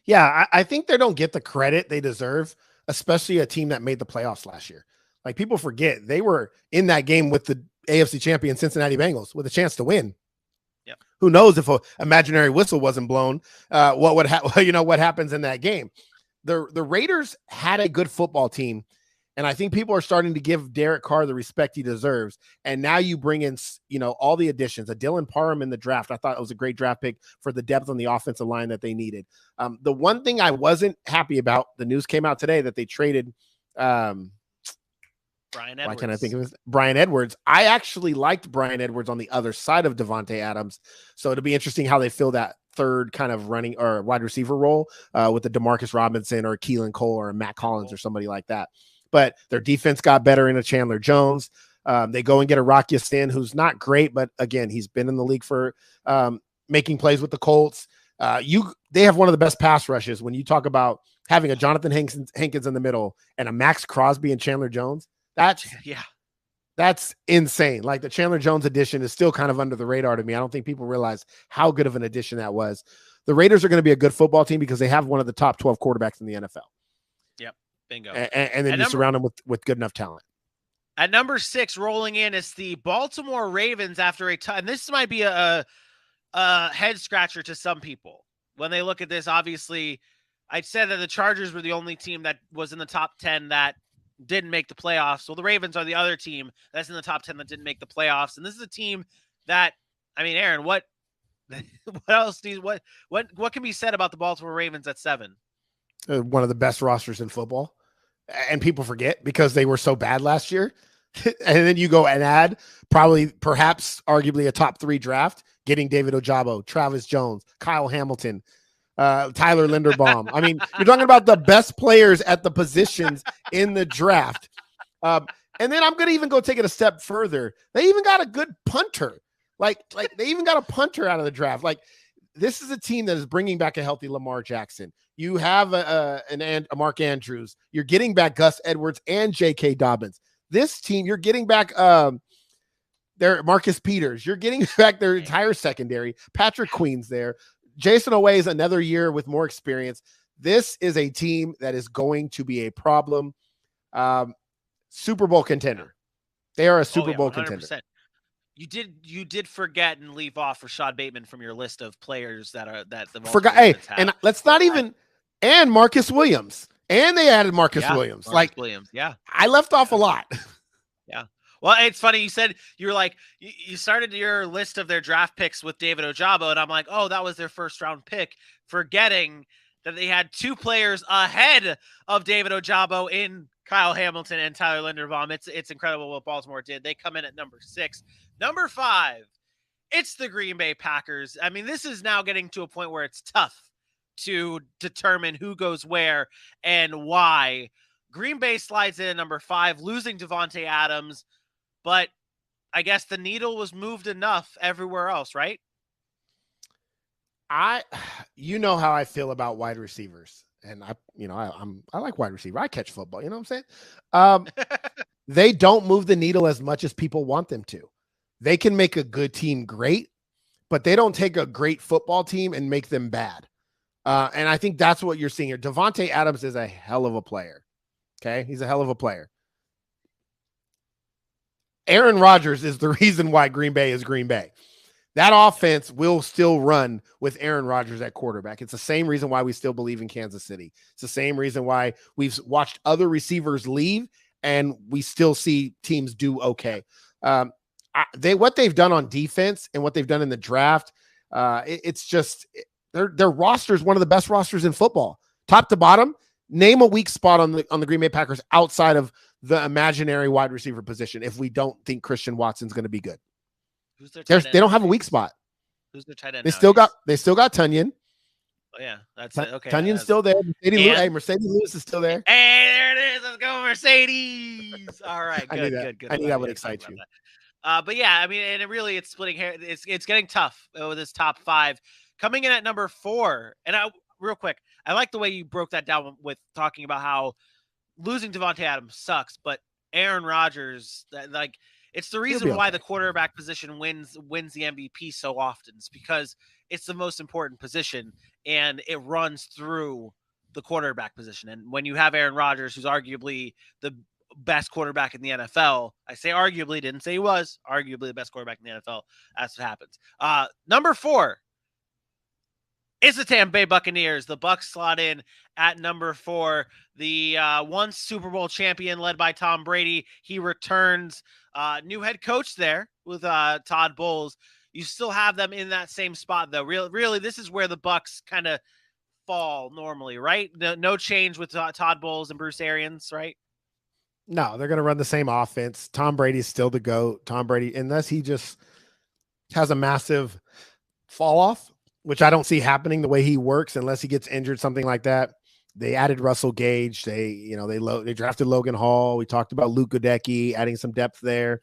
Yeah, I think they don't get the credit they deserve, especially a team that made the playoffs last year. Like, people forget they were in that game with the AFC champion Cincinnati Bengals with a chance to win. Yeah. Who knows if an imaginary whistle wasn't blown, what happens in that game. The Raiders had a good football team, and I think people are starting to give Derek Carr the respect he deserves. And now you bring in, all the additions, a Dylan Parham in the draft. I thought it was a great draft pick for the depth on the offensive line that they needed. The one thing I wasn't happy about, the news came out today that they traded Brian Edwards. Why can't I think of his Brian Edwards? I actually liked Brian Edwards on the other side of Davante Adams. So it'll be interesting how they fill that third kind of running or wide receiver role with the DeMarcus Robinson or Keelan Cole or Matt Collins or somebody like that. But their defense got better in a Chandler Jones. They go and get a Rock Ya-Sin, who's not great, but again, he's been in the league for making plays with the Colts. They have one of the best pass rushes when you talk about having a Jonathan Hankins in the middle and a Max Crosby and Chandler Jones. That's insane. Like, the Chandler Jones addition is still kind of under the radar to me. I don't think people realize how good of an addition that was. The Raiders are going to be a good football team because they have one of the top 12 quarterbacks in the NFL. Yep. Bingo. And then you surround them with good enough talent. At number 6, rolling in, is the Baltimore Ravens after a time. This might be a head scratcher to some people when they look at this. Obviously, I said that the Chargers were the only team that was in the top 10 that didn't make the playoffs. Well, the Ravens are the other team that's in the top 10 that didn't make the playoffs. And this is a team that, I mean, Aaron, what else what can be said about the Baltimore Ravens at 7? One of the best rosters in football. And people forget because they were so bad last year. And then you go and add perhaps arguably a top 3 draft, getting David Ojabo, Travis Jones, Kyle Hamilton, Tyler Linderbaum. I mean, you're talking about the best players at the positions in the draft. And then I'm going to even go take it a step further. They even got a good punter. Like they even got a punter out of the draft. Like, this is a team that is bringing back a healthy Lamar Jackson. You have a Mark Andrews. You're getting back Gus Edwards and J.K. Dobbins. This team, you're getting back their Marcus Peters. You're getting back their entire secondary. Patrick Queen's there. Jason Oweh is another year with more experience. This is a team that is going to be a problem. Super Bowl contender. They are a Oh Super yeah, Bowl 100%. contender. You did forget and leave off Rashad Bateman from your list of players that the Forgot. Baltimore Hey, Ravens have. and let's not even and Marcus Williams. And they added Marcus Williams. Marcus Williams. Yeah. I left off a lot. Yeah. Well, it's funny. You said you were like, you started your list of their draft picks with David Ojabo, and I'm like, oh, that was their first round pick, forgetting that they had 2 players ahead of David Ojabo in Kyle Hamilton and Tyler Linderbaum. It's incredible what Baltimore did. They come in at number 6. Number 5, it's the Green Bay Packers. I mean, this is now getting to a point where it's tough to determine who goes where and why. Green Bay slides in at number 5, losing Devontae Adams, but I guess the needle was moved enough everywhere else, right? You know how I feel about wide receivers, and I like wide receiver. I catch football. You know what I'm saying? They don't move the needle as much as people want them to. They can make a good team great, but they don't take a great football team and make them bad. And I think that's what you're seeing here. Devontae Adams is a hell of a player. Okay, he's a hell of a player. Aaron Rodgers is the reason why Green Bay is Green Bay. That offense will still run with Aaron Rodgers at quarterback. It's the same reason why we still believe in Kansas City. It's the same reason why we've watched other receivers leave and we still see teams do okay. What they've done on defense and what they've done in the draft, it's just their roster is one of the best rosters in football, top to bottom. Name a weak spot on the Green Bay Packers outside of the imaginary wide receiver position if we don't think Christian Watson's going to be good. Who's their tight end? They don't have a weak spot. Who's their tight end? They still got Tunyon. Oh yeah, that's it. Okay, Tunyon's still there. Mercedes Lewis is still there. Hey, there it is. Let's go, Mercedes. All right, good. I knew that would excite you. But yeah, I mean, and it's splitting hair. It's getting tough with this top 5 coming in at number 4. And real quick, I like the way you broke that down with talking about how losing Devontae Adams sucks, but Aaron Rodgers, it's the reason why the quarterback position wins the MVP so often. It's because it's the most important position and it runs through the quarterback position. And when you have Aaron Rodgers, who's arguably the best quarterback in the NFL, I say arguably, didn't say he was, arguably the best quarterback in the NFL, that's what happens. Number 4. It's the Tampa Bay Buccaneers. The Bucs slot in at number 4. The once Super Bowl champion led by Tom Brady. He returns. New head coach there with Todd Bowles. You still have them in that same spot, though. Really, this is where the Bucs kind of fall normally, right? No change with Todd Bowles and Bruce Arians, right? No, they're going to run the same offense. Tom Brady's still the GOAT. Tom Brady, unless he just has a massive fall off, which I don't see happening the way he works unless he gets injured, something like that. They added Russell Gage. They drafted Logan Hall. We talked about Luke Goedeke, adding some depth there.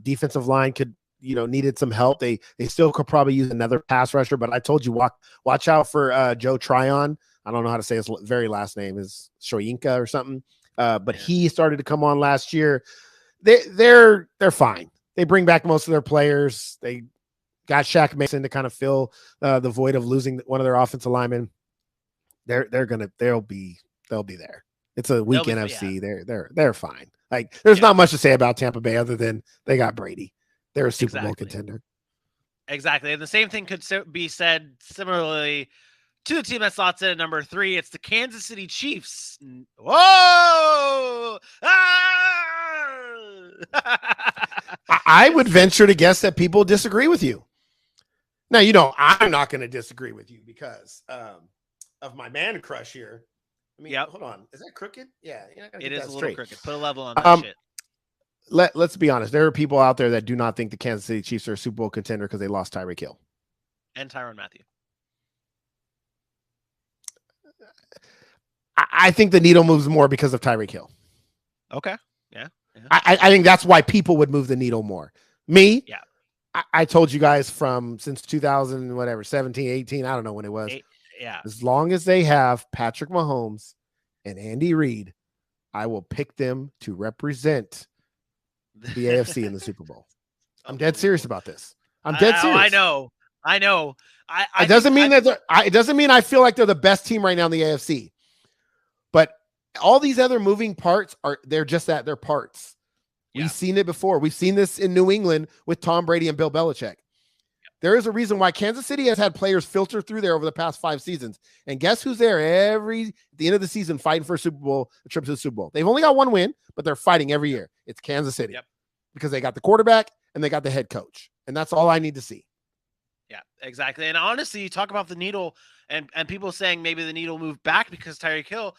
Defensive line needed some help. They still could probably use another pass rusher, but I told you, watch out for Joe Tryon. I don't know how to say his very last name, is Shoyinka or something. But he started to come on last year. They're fine. They bring back most of their players. They got Shaq Mason to kind of fill the void of losing one of their offensive linemen. They'll be there. It's a weak NFC. Yeah. They're fine. Like there's not much to say about Tampa Bay other than they got Brady. They're a Super Bowl contender. Exactly. And the same thing could be said similarly to the team that slots in at number 3. It's the Kansas City Chiefs. Whoa! I would venture to guess that people disagree with you. Now, I'm not going to disagree with you because of my man crush here. I mean, Hold on. Is that crooked? Yeah. It is a little crooked. Put a level on that shit. Let's be honest. There are people out there that do not think the Kansas City Chiefs are a Super Bowl contender because they lost Tyreek Hill. And Tyrann Mathieu. I think the needle moves more because of Tyreek Hill. Okay. Yeah. I think that's why people would move the needle more. Me? Yeah. I told you guys since 2000, whatever, 17, 18, I don't know when it was. Yeah. As long as they have Patrick Mahomes and Andy Reid, I will pick them to represent the AFC in the Super Bowl. I'm dead serious about this. I'm dead serious. I know. It doesn't mean it doesn't mean I feel like they're the best team right now in the AFC. But all these other moving parts they're just that, they're parts. Yeah. We've seen it before. We've seen this in New England with Tom Brady and Bill Belichick. There is a reason why Kansas City has had players filter through there over the past 5 seasons. And guess who's there at the end of the season fighting for a trip to the Super Bowl? They've only got one win, but they're fighting every year. It's Kansas City. Yep. Because they got the quarterback and they got the head coach. And that's all I need to see. Yeah, exactly. And honestly, you talk about the needle and people saying maybe the needle moved back because Tyreek Hill.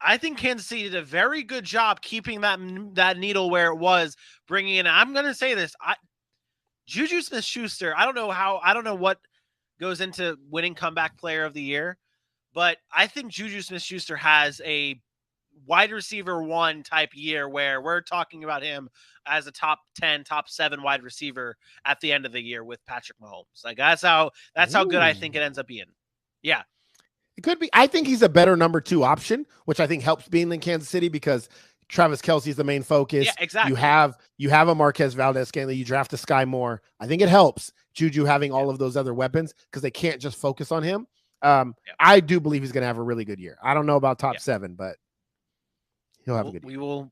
I think Kansas City did a very good job keeping that needle where it was, bringing in. I'm going to say this. Juju Smith-Schuster, I don't know what goes into winning comeback player of the year, but I think Juju Smith-Schuster has a wide receiver 1 type year where we're talking about him as a top 10, top 7 wide receiver at the end of the year with Patrick Mahomes. Like that's how good I think it ends up being. Yeah. It could be. I think he's a better number 2 option, which I think helps being in Kansas City because Travis Kelce's the main focus. Yeah, exactly. You have a Marquez Valdez-Scantling. You draft a Sky Moore. I think it helps Juju having all of those other weapons because they can't just focus on him. I do believe he's going to have a really good year. I don't know about top 7, but he'll have a good year. We will,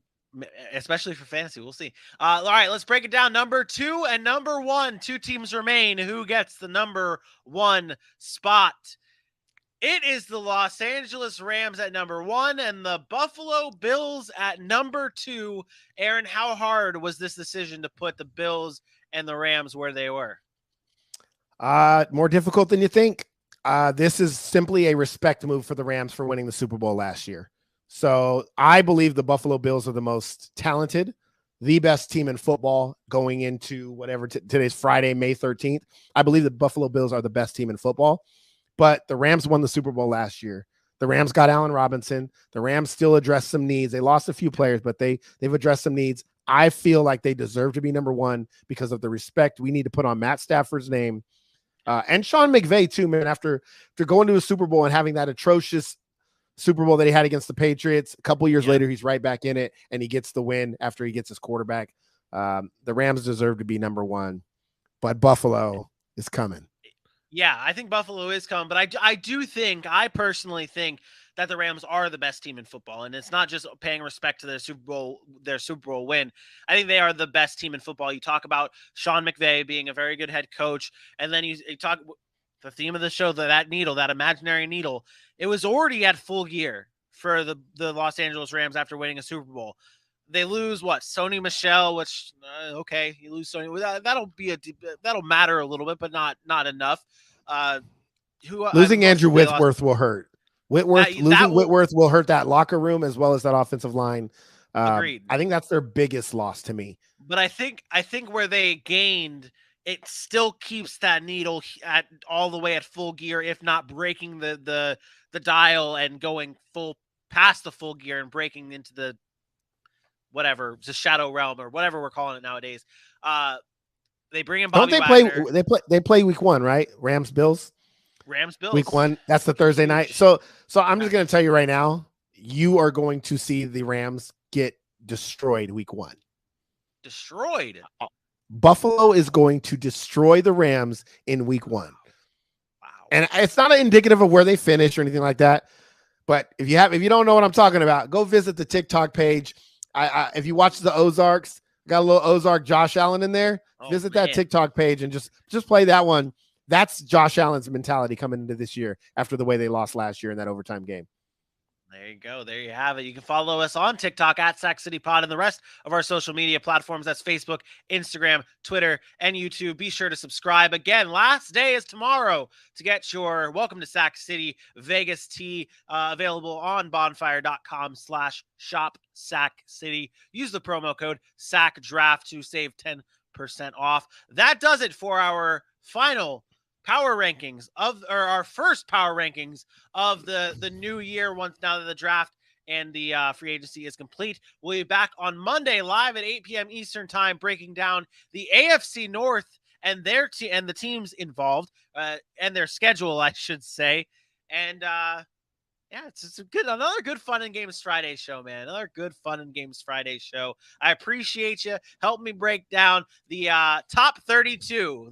especially for fantasy. We'll see. All right, let's break it down. Number 2 and number 1, 2 teams remain. Who gets the number 1 spot? It is the Los Angeles Rams at number 1 and the Buffalo Bills at number 2. Aaron, how hard was this decision to put the Bills and the Rams where they were? More difficult than you think. This is simply a respect move for the Rams for winning the Super Bowl last year. So I believe the Buffalo Bills are the most talented, the best team in football going into whatever today's Friday, May 13th. I believe the Buffalo Bills are the best team in football. But the Rams won the Super Bowl last year. The Rams got Allen Robinson. The Rams still addressed some needs. They lost a few players, but they've addressed some needs. I feel like they deserve to be number 1 because of the respect we need to put on Matt Stafford's name. And Sean McVay, too, man, after going to a Super Bowl and having that atrocious Super Bowl that he had against the Patriots, a couple years later, he's right back in it, and he gets the win after he gets his quarterback. The Rams deserve to be number 1, but Buffalo is coming. Yeah, I think Buffalo is coming, but I personally think that the Rams are the best team in football, and it's not just paying respect to their Super Bowl win. I think they are the best team in football. You talk about Sean McVay being a very good head coach, and then you talk the theme of the show, that needle, that imaginary needle. It was already at full gear for the Los Angeles Rams after winning a Super Bowl. They lose Sony Michel, which okay, you lose Sony. That'll matter a little bit, but not enough. Losing Andrew Whitworth will hurt. Whitworth will hurt that locker room as well as that offensive line. Agreed. I think that's their biggest loss to me. But I think where they gained, it still keeps that needle at all the way at full gear, if not breaking the dial and going full past the full gear and breaking into the shadow realm or whatever we're calling it nowadays. They bring in Bobby Wagner. They play week 1, right? Rams Bills week 1. That's the Thursday night. So I'm just going to tell you right now, you are going to see the Rams get destroyed week 1. Destroyed. Buffalo is going to destroy the Rams in week 1. Wow. And it's not indicative of where they finish or anything like that. But if you don't know what I'm talking about, go visit the TikTok page. If you watch the Ozarks, got a little Ozark Josh Allen in there. Visit that TikTok page and just play that one. That's Josh Allen's mentality coming into this year after the way they lost last year in that overtime game. There you go. There you have it. You can follow us on TikTok at Sac City Pod and the rest of our social media platforms. That's Facebook, Instagram, Twitter, and YouTube. Be sure to subscribe. Again, last day is tomorrow to get your Welcome to Sac City Vegas tee available on bonfire.com/shop Sac City. Use the promo code SACDRAFT to save 10% off. That does it for our final power rankings our first power rankings of the new year, once now that the draft and the free agency is complete. We'll be back on Monday live at 8 p.m. Eastern time, breaking down the AFC North and and the teams involved and their schedule, I should say. And it's another good Fun and Games Friday show, man. Another good Fun and Games Friday show. I appreciate you. Help me break down the top 32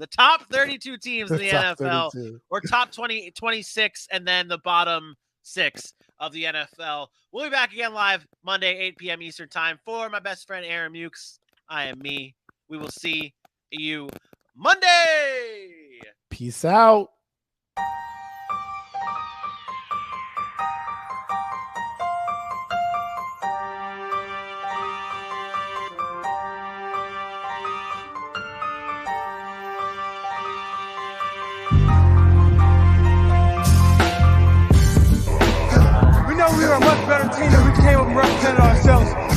teams in the NFL, 32. Or top 26, and then the bottom 6 of the NFL. We'll be back again live Monday, 8 p.m. Eastern time. For my best friend, Aaron Mukes, I am me. We will see you Monday. Peace out. We know we were a much better team than we came up and represented ourselves.